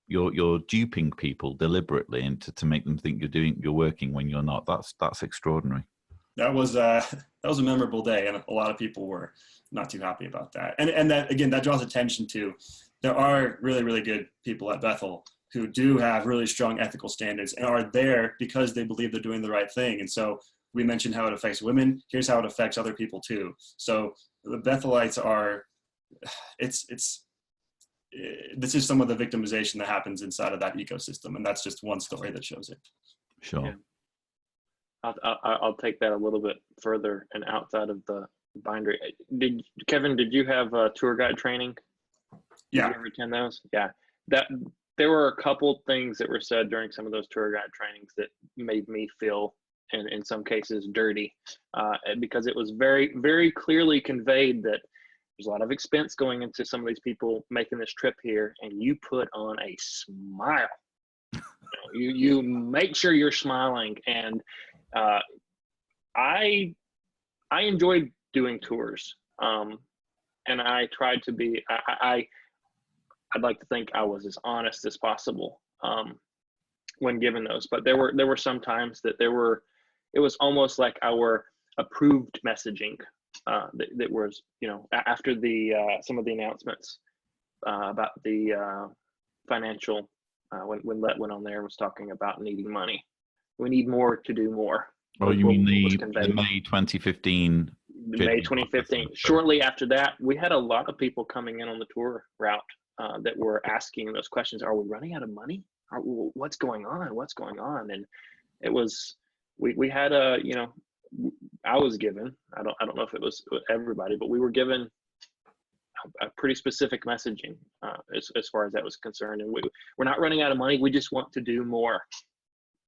you're duping people deliberately and to make them think you're working when you're not. That's extraordinary. That was a memorable day, and a lot of people were not too happy about that. And that, again, that draws attention to, there are really, really good people at Bethel who do have really strong ethical standards and are there because they believe they're doing the right thing. And so we mentioned how it affects women. Here's how it affects other people too. So the Bethelites are, this is some of the victimization that happens inside of that ecosystem. And that's just one story that shows it. Sure. Yeah. I'll take that a little bit further and outside of the bindery. Kevin, did you have tour guide training? Yeah. Did you ever attend those? Yeah. There were a couple things that were said during some of those tour guide trainings that made me feel, and in some cases, dirty, because it was very, very clearly conveyed that there's a lot of expense going into some of these people making this trip here, and you put on a smile. You make sure you're smiling, and I enjoyed doing tours, and I tried to be. I'd like to think I was as honest as possible when given those, but there were some times that it was almost like our approved messaging that was, after the some of the announcements about the financial, when Let went on there and was talking about needing money. We need more to do more. Oh, you mean the May 2015? May 2015. Shortly after that, we had a lot of people coming in on the tour route that were asking those questions. Are we running out of money? What's going on? What's going on? And it was, we had I was given, I don't know if it was everybody, but we were given a pretty specific messaging as far as that was concerned. And we're not running out of money. We just want to do more.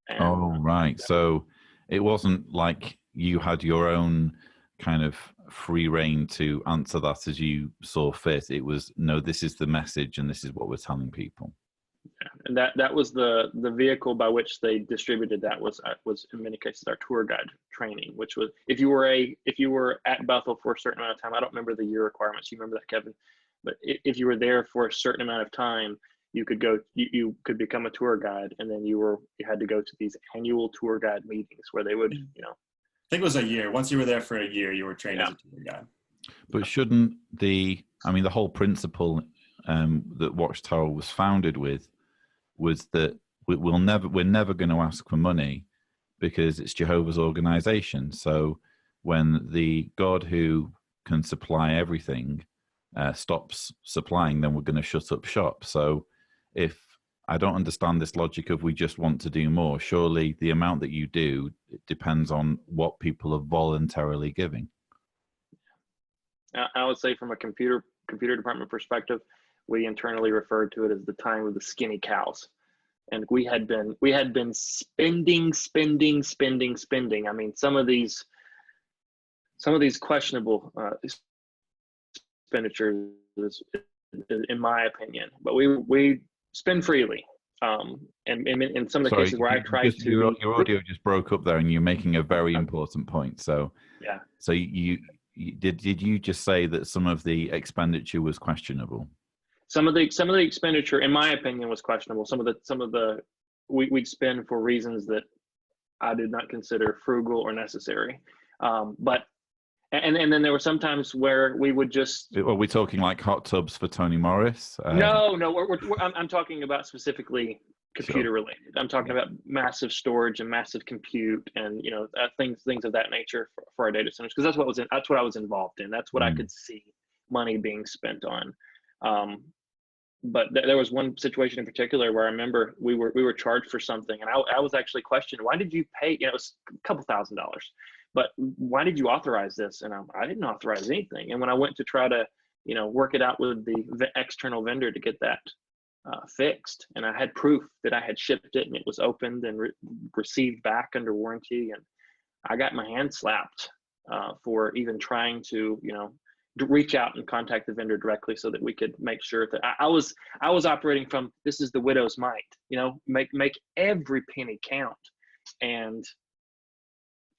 And, right. So it wasn't like you had your own kind of free reign to answer that as you saw fit. It was, no, this is the message and this is what we're telling people. Yeah. And that was the vehicle by which they distributed that was in many cases our tour guide training, which was if you were at Bethel for a certain amount of time. I don't remember the year requirements. You remember that, Kevin? But if you were there for a certain amount of time, you could go. You could become a tour guide, and then you had to go to these annual tour guide meetings where they would, I think it was a year. Once you were there for a year, you were trained as a tour guide. But shouldn't the whole principle that Watchtower was founded with was that we're never going to ask for money because it's Jehovah's organization. So when the God who can supply everything stops supplying, then we're going to shut up shop. So if I don't understand this logic of we just want to do more, surely the amount that you do, it depends on what people are voluntarily giving. I would say from a computer department perspective, we internally referred to it as the time of the skinny cows. And we had been spending. I mean, some of these questionable expenditures, in my opinion, but we spend freely. And in some of the cases where I tried to, your audio just broke up there, and you're making a very important point. So yeah. So you did you just say that some of the expenditure was questionable? Some of the expenditure, in my opinion, was questionable. Some of the we'd spend for reasons that I did not consider frugal or necessary. But then there were some times where we would just. Are we talking like hot tubs for Tony Morris? No. I'm talking about specifically computer related. I'm talking about massive storage and massive compute, and things of that nature for our data centers, because that's what I was involved in. That's what I could see money being spent on. But there was one situation in particular where I remember we were charged for something, and I was actually questioned, why did you pay? It was a couple $1,000s, but why did you authorize this? And I didn't authorize anything. And when I went to try to work it out with the external vendor to get that fixed, and I had proof that I had shipped it and it was opened and received back under warranty, and I got my hand slapped for even trying to reach out and contact the vendor directly so that we could make sure that I was operating from, this is the widow's mite, make every penny count. And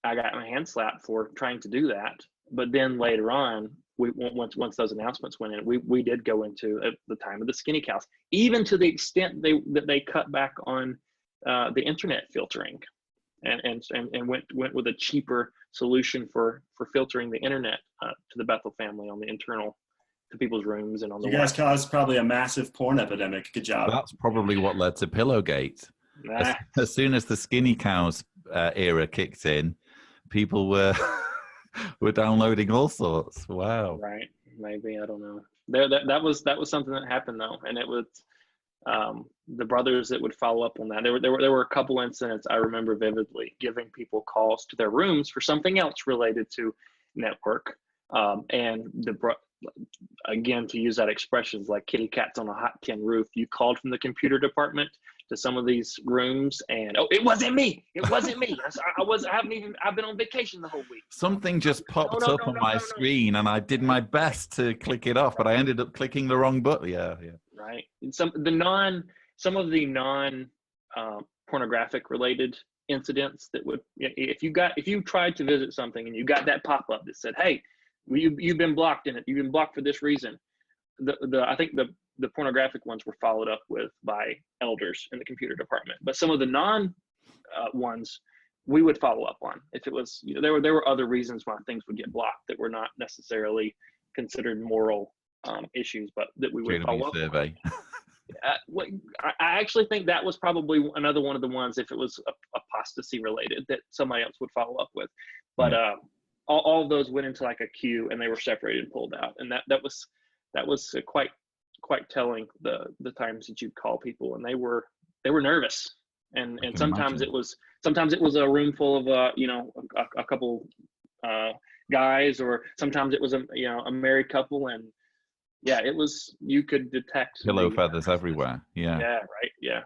I got my hand slapped for trying to do that. But then later on, once those announcements went in, we did go into the time of the skinny cows, even to the extent that they cut back on the internet filtering, and went with a cheaper solution for filtering the internet to the Bethel family on the internal, to people's rooms and on the. You guys caused probably a massive porn epidemic. Good job. That's probably what led to Pillowgate. As soon as the skinny cows era kicked in, people were downloading all sorts. Wow. Right. Maybe, I don't know. That was something that happened though, and it was the brothers that would follow up on that. There were a couple incidents I remember vividly, giving people calls to their rooms for something else related to network, and again, to use that expression, like kitty cats on a hot tin roof. You called from the computer department to some of these rooms, and it wasn't me. I've been on vacation the whole week. Something just popped up on my screen, and I did my best to click it off, but I ended up clicking the wrong button. Yeah. Right. And some of the non pornographic related incidents that would, if you tried to visit something and you got that pop up that said, hey, you've been blocked in it. You've been blocked for this reason. I think the pornographic ones were followed up with by elders in the computer department. But some of the non ones we would follow up on. If it was, there were other reasons why things would get blocked that were not necessarily considered moral issues, but that we would follow up on. I actually think that was probably another one of the ones, if it was apostasy related, that somebody else would follow up with. But all of those went into like a queue, and they were separated and pulled out. And that was quite telling, the times that you'd call people and they were nervous. And sometimes it was a room full of a couple guys, or sometimes it was a married couple, and it was, you could detect pillow feathers everywhere. Yeah, right. Yeah.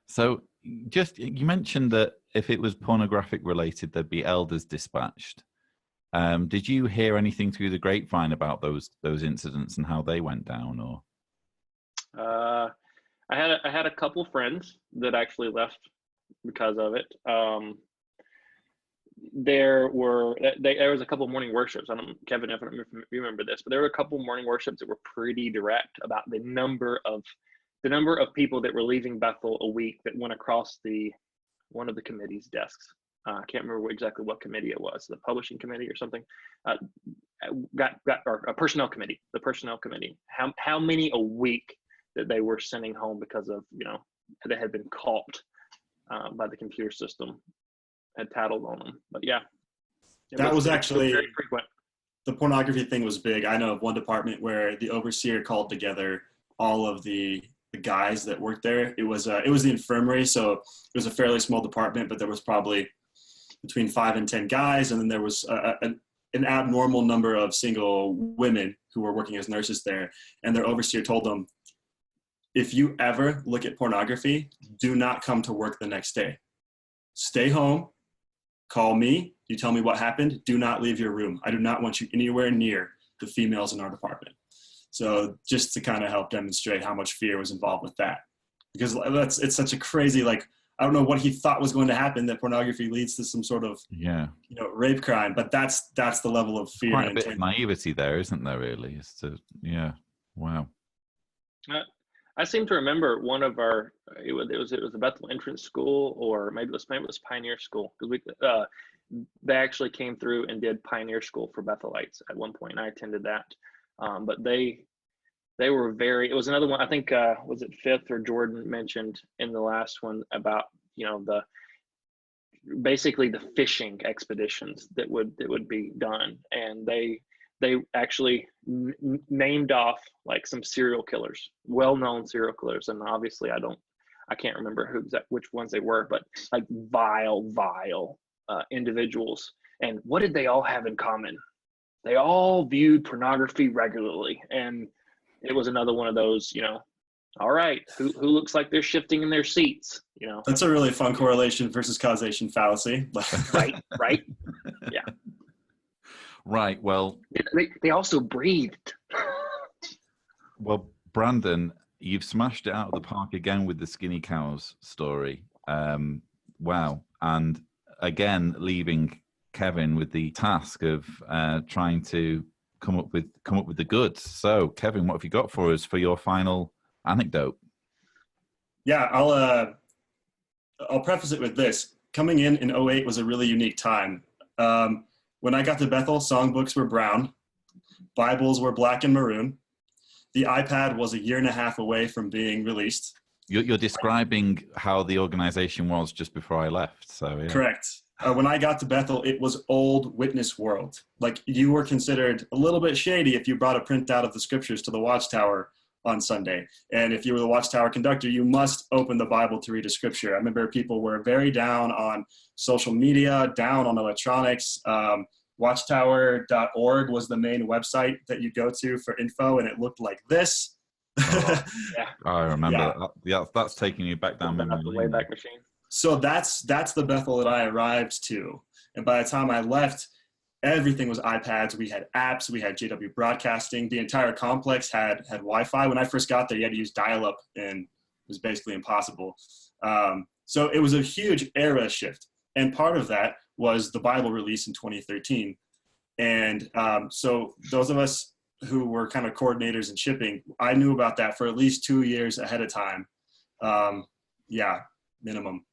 So you mentioned that if it was pornographic related, there'd be elders dispatched. Did you hear anything through the grapevine about those incidents and how they went down? Or I had a couple friends that actually left because of it. There was a couple morning worships. Kevin, I don't know if you remember this, but there were a couple morning worships that were pretty direct about the number of people that were leaving Bethel a week that went across one of the committee's desks. I can't remember exactly what committee it was, the publishing committee or something. Got or a personnel committee. The personnel committee, how many a week that they were sending home because of, they had been caught by the computer system, had tattled on them. But yeah, that was actually very frequent. The pornography thing was big. I know of one department where the overseer called together all of the guys that worked there. It was the infirmary, so it was a fairly small department, but there was probably between 5 and 10 guys, and then there was an abnormal number of single women who were working as nurses there. And their overseer told them, if you ever look at pornography, do not come to work the next day. Stay home, call me, you tell me what happened, do not leave your room. I do not want you anywhere near the females in our department. So just to kind of help demonstrate how much fear was involved with that. Because it's such a crazy, I don't know what he thought was going to happen, that pornography leads to some sort of rape crime, but that's the level of fear. Quite a bit of naivety there, isn't there, really? Wow. I seem to remember one of our, it was a Bethel entrance school, or maybe it was Pioneer School, because they actually came through and did Pioneer School for Bethelites at one point, and I attended that. But they were it was another one, I think, was it Fifth or Jordan mentioned in the last one about, basically the fishing expeditions that would be done. And they actually named off some serial killers, well-known serial killers. And obviously I can't remember which ones they were, but vile individuals. And what did they all have in common? They all viewed pornography regularly. And it was another one of those, all right, who looks like they're shifting in their seats, That's a really fun correlation versus causation fallacy. Right. Yeah. Right. Well, they also breathed. Well, Brandon, you've smashed it out of the park again with the skinny cows story. Wow. And again, leaving Kevin with the task of trying to come up with the goods. So, Kevin, what have you got for us for your final anecdote? Yeah, I'll preface it with this. Coming in 2008 was a really unique time. When I got to Bethel, songbooks were brown, Bibles were black and maroon. The iPad was 1.5 years away from being released. You're describing how the organization was just before I left. So yeah. Correct. When I got to Bethel, it was old witness world. You were considered a little bit shady if you brought a printout of the scriptures to the Watchtower on Sunday. And if you were the Watchtower conductor, you must open the Bible to read a scripture. I remember people were very down on social media, down on electronics. Watchtower.org was the main website that you go to for info, and it looked like this. Oh, yeah. I remember. Yeah, that's taking you back down memory lane. Wayback Machine. So that's the Bethel that I arrived to. And by the time I left, everything was iPads. We had apps. We had JW Broadcasting. The entire complex had Wi-Fi. When I first got there, you had to use dial-up, and it was basically impossible. So it was a huge era shift. And part of that was the Bible release in 2013. And so those of us who were kind of coordinators in shipping, I knew about that for at least 2 years ahead of time. Minimum.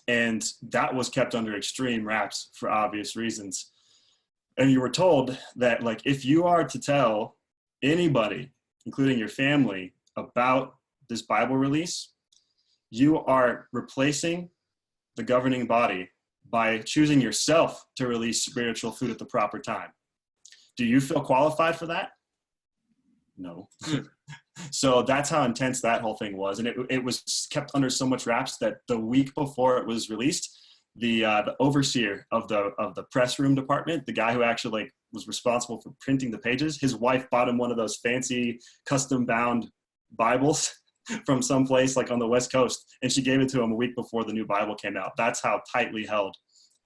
And that was kept under extreme wraps for obvious reasons. And you were told that, if you are to tell anybody, including your family, about this Bible release, you are replacing the governing body by choosing yourself to release spiritual food at the proper time. Do you feel qualified for that? No. So that's how intense that whole thing was. And it was kept under so much wraps that the week before it was released, the overseer of the press room department, the guy who actually was responsible for printing the pages, his wife bought him one of those fancy custom bound Bibles from someplace on the West Coast, and she gave it to him a week before the new Bible came out. That's how tightly held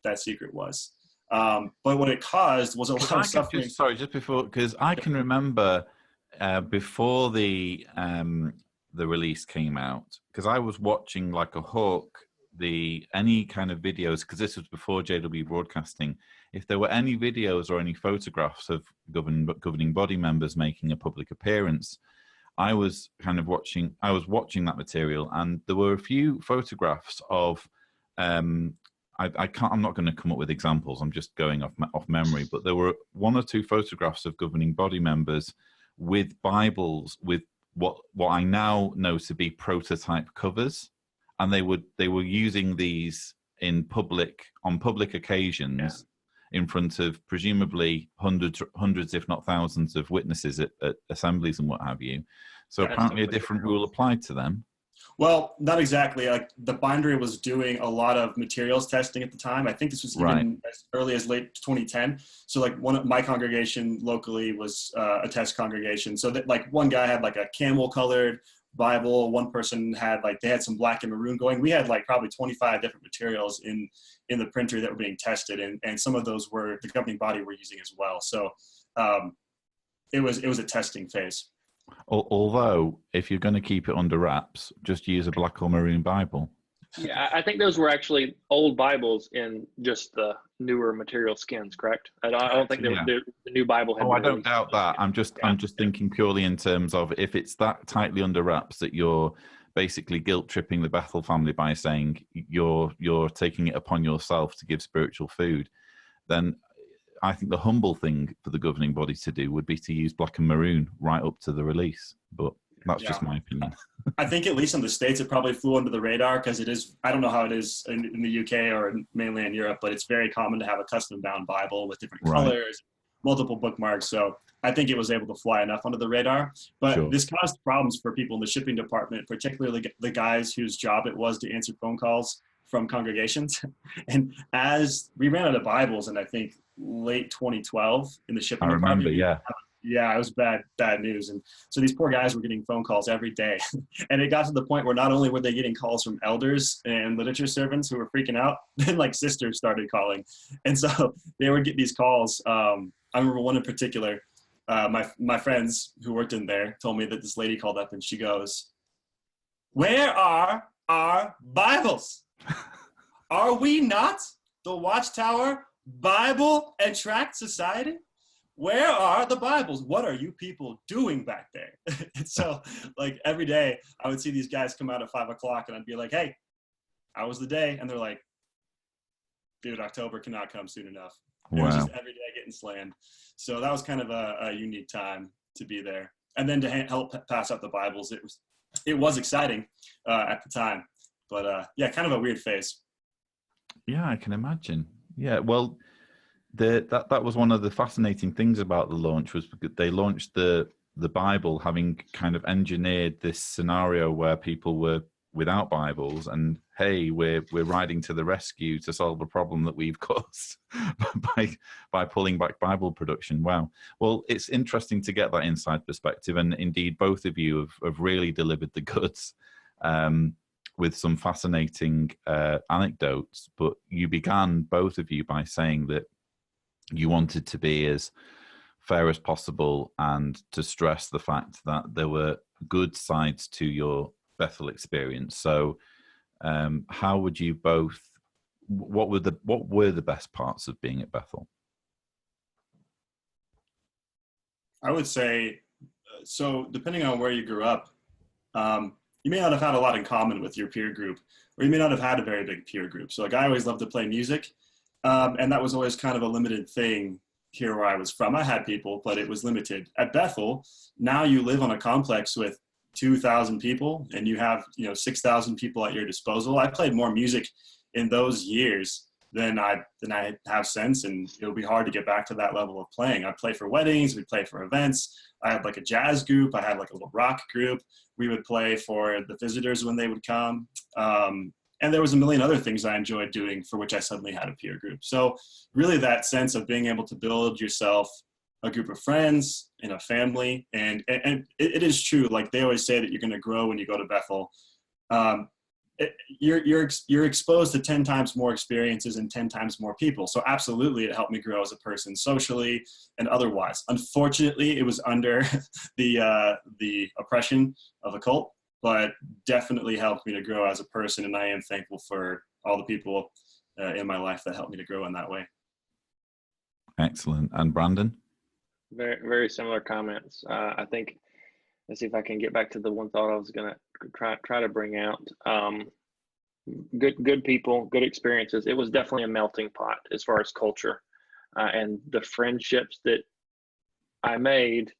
that secret was. But what it caused was a lot of suffering. Just before, because I can remember before the release came out, because I was watching like a hawk any kind of videos, because this was before JW Broadcasting. If there were any videos or any photographs of governing body members making a public appearance, I was watching that material, and there were a few photographs of I'm not going to come up with examples, I'm just going off memory, but there were 1 or 2 photographs of governing body members with Bibles with what I now know to be prototype covers, and they were using these on public occasions in front of presumably hundreds, if not thousands, of witnesses at assemblies and what have you. So apparently a different rule applied to them. Well, not exactly. Like the bindery was doing a lot of materials testing at the time. I think this was even as early as late 2010. So like my congregation locally was a test congregation. So that like one guy had like a camel colored Bible. One person had they had some black and maroon going. We had like probably 25 different materials in the printer that were being tested. And some of those were the governing body were using as well. So it was a testing phase. Although, if you're going to keep it under wraps, just use a black or maroon Bible. Yeah, I think those were actually old Bibles in just the newer material skins, correct? I don't think the new Bible had. Oh, I don't doubt that. I'm just thinking purely in terms of if it's that tightly under wraps that you're basically guilt tripping the Bethel family by saying you're taking it upon yourself to give spiritual food, then I think the humble thing for the governing body to do would be to use black and maroon right up to the release. But that's just my opinion. I think at least in the States, it probably flew under the radar because it is, I don't know how it is in the UK or mainly in Europe, but it's very common to have a custom bound Bible with different colors, multiple bookmarks. So I think it was able to fly enough under the radar. But this caused problems for people in the shipping department, particularly the guys whose job it was to answer phone calls from congregations. And as we ran out of Bibles in, I think, late 2012 in the shipping department. I remember, yeah, it was bad news. And so these poor guys were getting phone calls every day. And it got to the point where not only were they getting calls from elders and literature servants who were freaking out, then like sisters started calling. And so they would get these calls. I remember one in particular, my friends who worked in there told me that this lady called up and she goes, "Where are our Bibles? Are we not the Watchtower Bible and Tract Society? Where are the Bibles? What are you people doing back there?" And so like every day I would see these guys come out at 5 o'clock and I'd be like, "Hey, how was the day?" And they're like, "Dude, October cannot come soon enough." It was just every day getting slammed. So that was kind of a unique time to be there. And then to help pass out the Bibles, it was exciting at the time. But kind of a weird phase. Yeah, I can imagine. Yeah, well, that was one of the fascinating things about the launch was they launched the Bible having kind of engineered this scenario where people were without Bibles and hey, we're riding to the rescue to solve a problem that we've caused by pulling back Bible production. Wow. Well, it's interesting to get that inside perspective, and indeed both of you have really delivered the goods. With some fascinating anecdotes, but you began, both of you, by saying that you wanted to be as fair as possible and to stress the fact that there were good sides to your Bethel experience. So how would you both, what were the best parts of being at Bethel? I would say, so depending on where you grew up, you may not have had a lot in common with your peer group, or you may not have had a very big peer group. So like I always loved to play music, and that was always kind of a limited thing here where I was from. I had people, but it was limited. At Bethel, now you live on a complex with 2,000 people, and you have 6,000 people at your disposal. I played more music in those years than I have since, and it'll be hard to get back to that level of playing. I'd play for weddings, we'd play for events. I had like a jazz group, I had like a little rock group. We would play for the visitors when they would come. And there was a million other things I enjoyed doing for which I suddenly had a peer group. So really that sense of being able to build yourself a group of friends and a family. And it is true, like they always say that you're going to grow when you go to Bethel. You're exposed to 10 times more experiences and 10 times more people. So absolutely it helped me grow as a person socially and otherwise. Unfortunately, it was under the oppression of a cult, but definitely helped me to grow as a person. And I am thankful for all the people in my life that helped me to grow in that way. Excellent. And Brandon? Very, very similar comments. I think, let's see if I can get back to the one thought I was going to try to bring out. Good people, good experiences. It was definitely a melting pot as far as culture, and the friendships that I made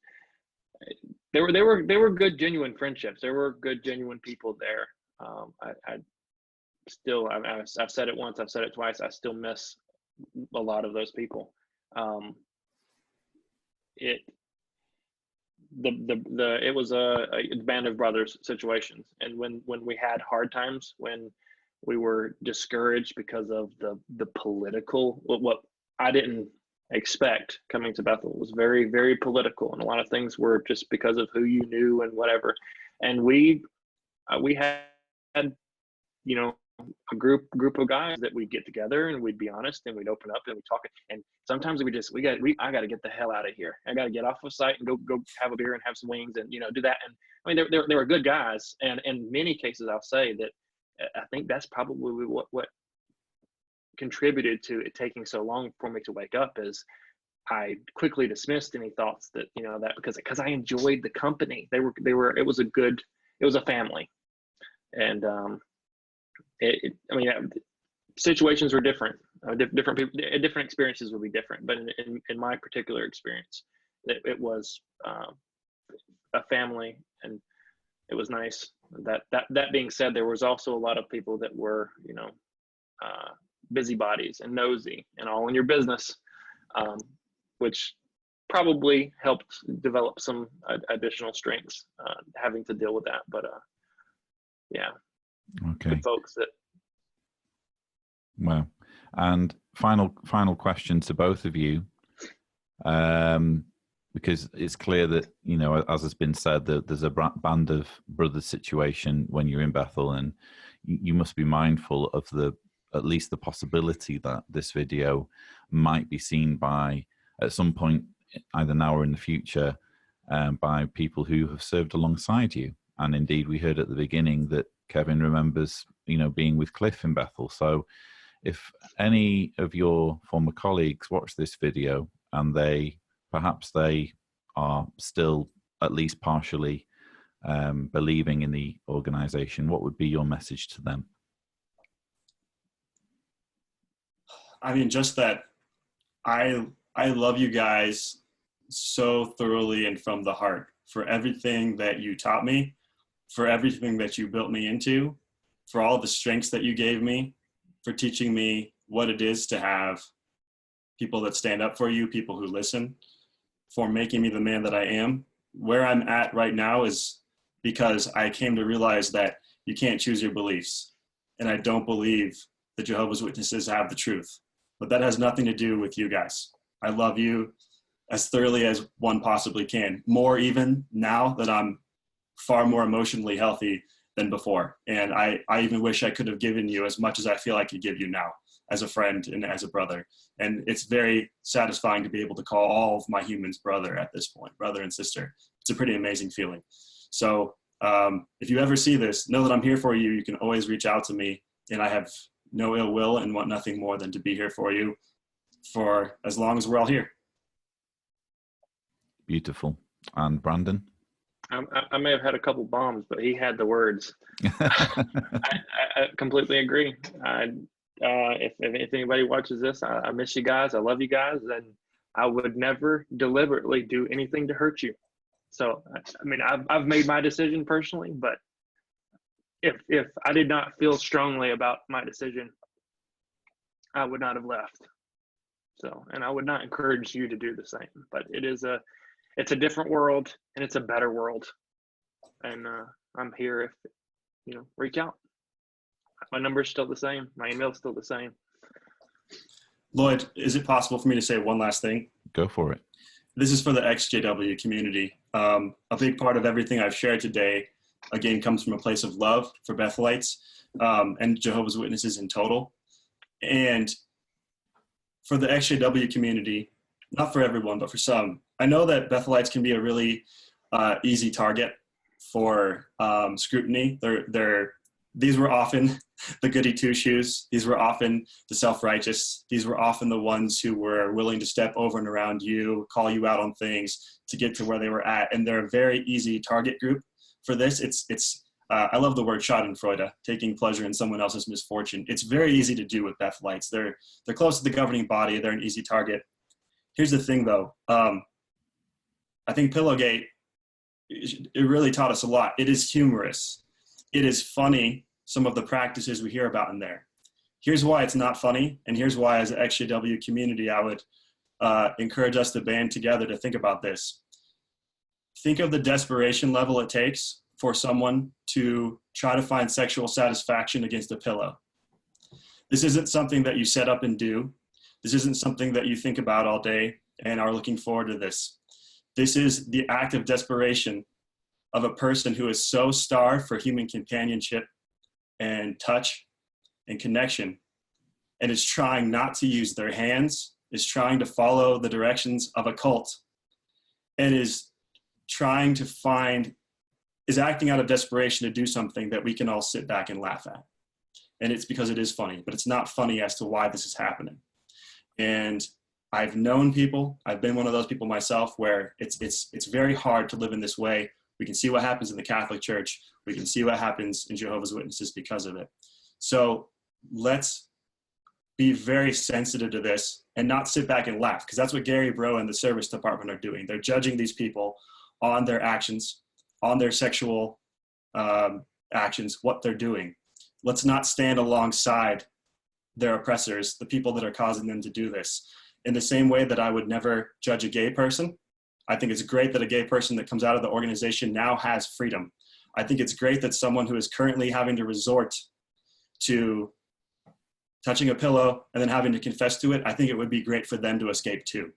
They were good, genuine friendships. There were good, genuine people there. I still, I've said it once, I've said it twice. I still miss a lot of those people. It was a band of brothers situations, and when we had hard times, when we were discouraged because of the political, what I didn't expect coming to Bethel was very, very political, and a lot of things were just because of who you knew and whatever. And we had, you know, a group of guys that we'd get together and we'd be honest and we'd open up and we'd talk. And sometimes I got to get the hell out of here. I got to get off of site and go have a beer and have some wings and, do that. And I mean, they were good guys. And in many cases, I'll say that I think that's probably what contributed to it taking so long for me to wake up, is I quickly dismissed any thoughts that, that because I enjoyed the company. It was a family. And, situations were different. Different people, different experiences would be different. But in my particular experience, it was a family, and it was nice. That being said, there was also a lot of people that were, busybodies and nosy and all in your business, which probably helped develop some additional strengths, having to deal with that. But yeah. Okay. The folks that. Well, and final question to both of you, because it's clear that, as has been said, that there's a band of brothers situation when you're in Bethel, and you must be mindful of at least the possibility that this video might be seen at some point, either now or in the future, by people who have served alongside you. And indeed, we heard at the beginning that Kevin remembers, being with Cliff in Bethel. So if any of your former colleagues watch this video and perhaps they are still at least partially believing in the organization, what would be your message to them? I mean, just that I love you guys so thoroughly and from the heart for everything that you taught me, for everything that you built me into, for all the strengths that you gave me, for teaching me what it is to have people that stand up for you, people who listen, for making me the man that I am. Where I'm at right now is because I came to realize that you can't choose your beliefs. And I don't believe the Jehovah's Witnesses have the truth. But that has nothing to do with you guys. I love you as thoroughly as one possibly can, more even now that I'm far more emotionally healthy than before. And I even wish I could have given you as much as I feel I could give you now as a friend and as a brother. And it's very satisfying to be able to call all of my humans brother at this point, brother and sister. It's a pretty amazing feeling. So if you ever see this, know that I'm here for you. You can always reach out to me, and I have no ill will and want nothing more than to be here for you for as long as we're all here. Beautiful. And Brandon? I may have had a couple bombs, but he had the words. I completely agree. If anybody watches this, I miss you guys. I love you guys, and I would never deliberately do anything to hurt you. So, I mean, I've made my decision personally, but if I did not feel strongly about my decision, I would not have left. So, and I would not encourage you to do the same. But it's a different world, and it's a better world. And I'm here if reach out. My number's still the same. My email's still the same. Lloyd, is it possible for me to say one last thing? Go for it. This is for the ex-JW community. A big part of everything I've shared today, again, comes from a place of love for Bethelites and Jehovah's Witnesses in total. And for the ex-JW community, not for everyone, but for some, I know that Bethelites can be a really easy target for scrutiny. These were often the goody two-shoes. These were often the self-righteous. These were often the ones who were willing to step over and around you, call you out on things to get to where they were at. And they're a very easy target group for this. I love the word schadenfreude, taking pleasure in someone else's misfortune. It's very easy to do with Bethelites. They're close to the governing body. They're an easy target. Here's the thing, though. I think Pillowgate it really taught us a lot. It is humorous. It is funny, some of the practices we hear about in there. Here's why it's not funny, and here's why, as an XJW community, I would encourage us to band together to think about this. Think of the desperation level it takes for someone to try to find sexual satisfaction against a pillow. This isn't something that you set up and do. This isn't something that you think about all day and are looking forward to this. This is the act of desperation of a person who is so starved for human companionship and touch and connection, and is trying not to use their hands, is trying to follow the directions of a cult, and is trying to find, is acting out of desperation to do something that we can all sit back and laugh at. And it's because it is funny, but it's not funny as to why this is happening. And I've known people, I've been one of those people myself, where it's very hard to live in this way. We can see what happens in the Catholic Church. We can see what happens in Jehovah's Witnesses because of it. So let's be very sensitive to this and not sit back and laugh, because that's what Gary Bro and the service department are doing. They're judging these people on their actions, on their sexual actions, what they're doing. Let's not stand alongside their oppressors, the people that are causing them to do this. In the same way that I would never judge a gay person, I think it's great that a gay person that comes out of the organization now has freedom. I think it's great that someone who is currently having to resort to touching a pillow and then having to confess to it, I think it would be great for them to escape too.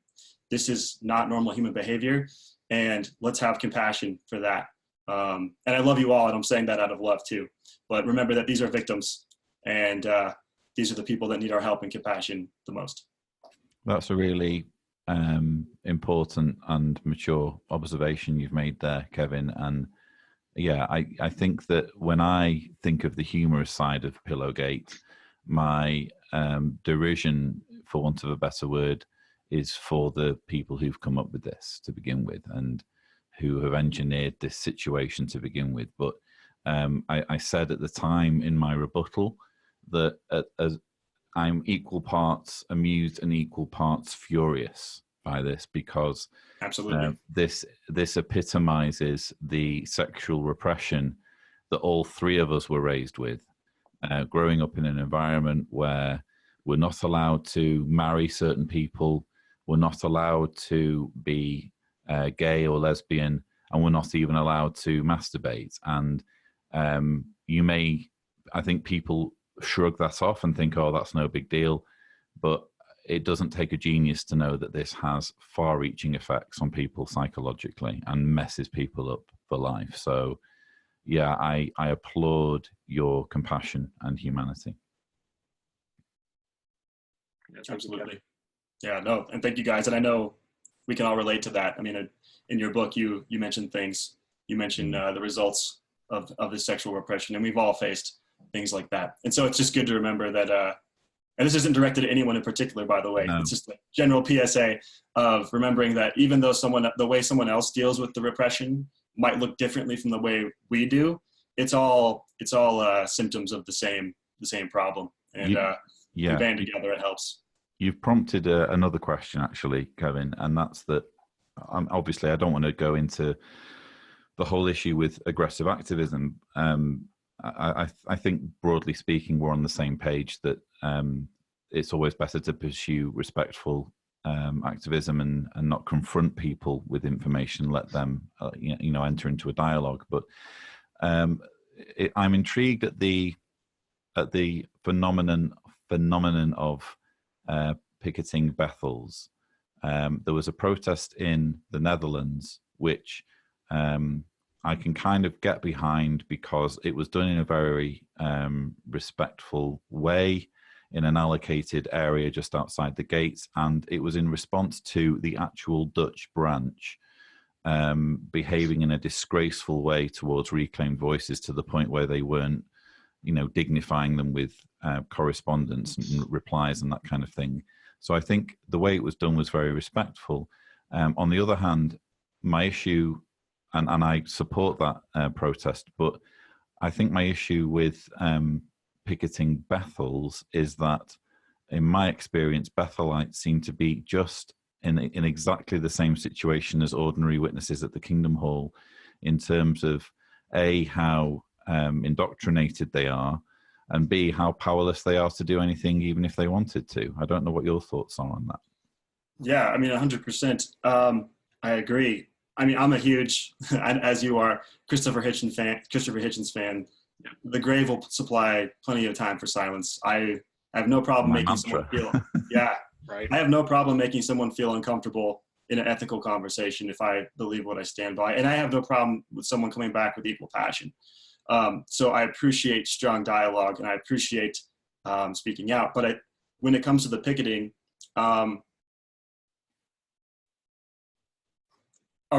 This is not normal human behavior, and let's have compassion for that. And I love you all, and I'm saying that out of love too. But remember that these are victims, and these are the people that need our help and compassion the most. That's a really important and mature observation you've made there, Kevin. And yeah, I think that when I think of the humorous side of Pillowgate, my derision, for want of a better word, is for the people who've come up with this to begin with and who have engineered this situation to begin with. But I said at the time in my rebuttal that as I'm equal parts amused and equal parts furious by this, because absolutely this epitomizes the sexual repression that all three of us were raised with, growing up in an environment where we're not allowed to marry certain people, we're not allowed to be gay or lesbian, and we're not even allowed to masturbate. And I think people shrug that off and think, oh, that's no big deal. But it doesn't take a genius to know that this has far-reaching effects on people psychologically and messes people up for life. So, yeah, I applaud your compassion and humanity. Absolutely. Yeah, no, and thank you guys. And I know we can all relate to that. I mean, in your book, you mentioned things. You mentioned the results of this sexual repression, and we've all faced things like that. And so it's just good to remember that, and this isn't directed at anyone in particular, by the way. No. It's just a general PSA of remembering that even though the way someone else deals with the repression might look differently from the way we do, it's all symptoms of the same problem. And we band together, it helps. You've prompted another question, actually, Kevin, and that's that. Obviously, I don't want to go into the whole issue with aggressive activism. I think, broadly speaking, we're on the same page that it's always better to pursue respectful activism and not confront people with information. Let them, enter into a dialogue. But I'm intrigued at the phenomenon of picketing Bethels. There was a protest in the Netherlands, which I can kind of get behind because it was done in a very respectful way in an allocated area just outside the gates, and it was in response to the actual Dutch branch behaving in a disgraceful way towards Reclaimed Voices, to the point where they weren't, dignifying them with correspondence and replies and that kind of thing. So I think the way it was done was very respectful. On the other hand, my issue, and I support that protest, but I think my issue with picketing Bethels is that, in my experience, Bethelites seem to be just in exactly the same situation as ordinary witnesses at the Kingdom Hall, in terms of A, how indoctrinated they are, and B, how powerless they are to do anything even if they wanted to. I don't know what your thoughts are on that. Yeah, I mean, 100%. I agree. I mean, I'm a huge, as you are, Christopher Hitchens fan. The grave will supply plenty of time for silence. I have no problem making someone feel, yeah, right. I have no problem making someone feel uncomfortable in an ethical conversation if I believe what I stand by. And I have no problem with someone coming back with equal passion. So I appreciate strong dialogue, and I appreciate speaking out. But when it comes to the picketing, are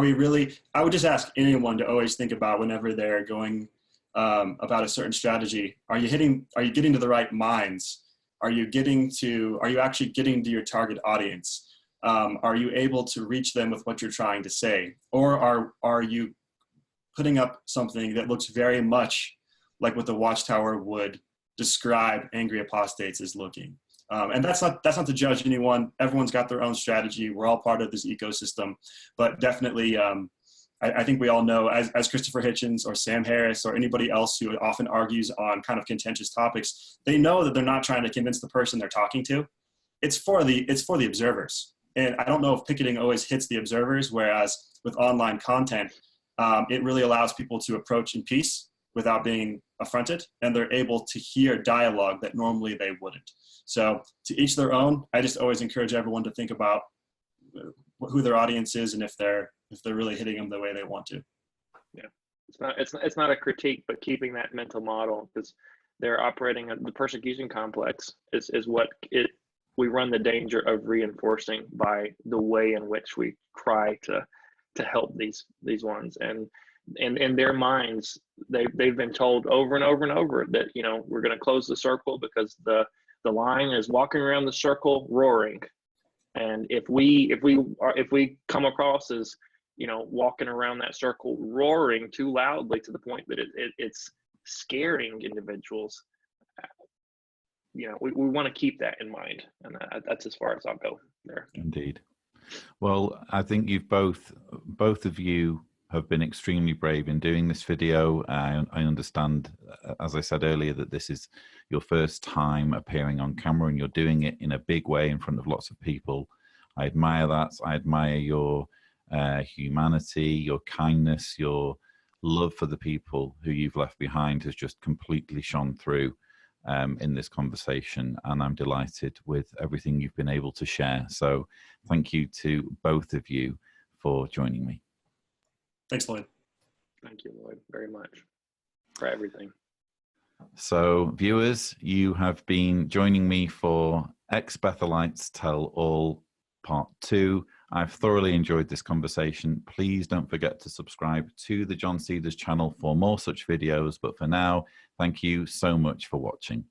we really, I would just ask anyone to always think about whenever they're going about a certain strategy, are you getting to the right minds? Are you actually getting to your target audience? Are you able to reach them with what you're trying to say? Or are you putting up something that looks very much like what the Watchtower would describe angry apostates as looking? And that's not to judge anyone. Everyone's got their own strategy. We're all part of this ecosystem, but definitely, I think we all know, as Christopher Hitchens or Sam Harris or anybody else who often argues on kind of contentious topics, they know that they're not trying to convince the person they're talking to. It's for the observers. And I don't know if picketing always hits the observers, whereas with online content, it really allows people to approach in peace without being affronted, and they're able to hear dialogue that normally they wouldn't. So to each their own. I just always encourage everyone to think about who their audience is and if they're really hitting them the way they want to. Yeah, it's not a critique, but keeping that mental model, because they're operating the persecution complex is what we run the danger of reinforcing by the way in which we try to help these ones. And in their minds, they've been told over and over and over that, you know, we're going to close the circle because the lion is walking around the circle roaring. And if we come across as, you know, walking around that circle roaring too loudly to the point that it's scaring individuals, you know, we want to keep that in mind. And that's as far as I'll go there. Indeed. Well, I think you've both of you have been extremely brave in doing this video. I understand, as I said earlier, that this is your first time appearing on camera, and you're doing it in a big way in front of lots of people. I admire that. I admire your humanity, your kindness, your love for the people who you've left behind has just completely shone through in this conversation, and I'm delighted with everything you've been able to share. So thank you to both of you for joining me. Thanks, Lloyd. Thank you, Lloyd, very much for everything. So viewers, you have been joining me for Ex-Bethelites Tell All Part 2. I've thoroughly enjoyed this conversation. Please don't forget to subscribe to the John Cedars channel for more such videos. But for now, thank you so much for watching.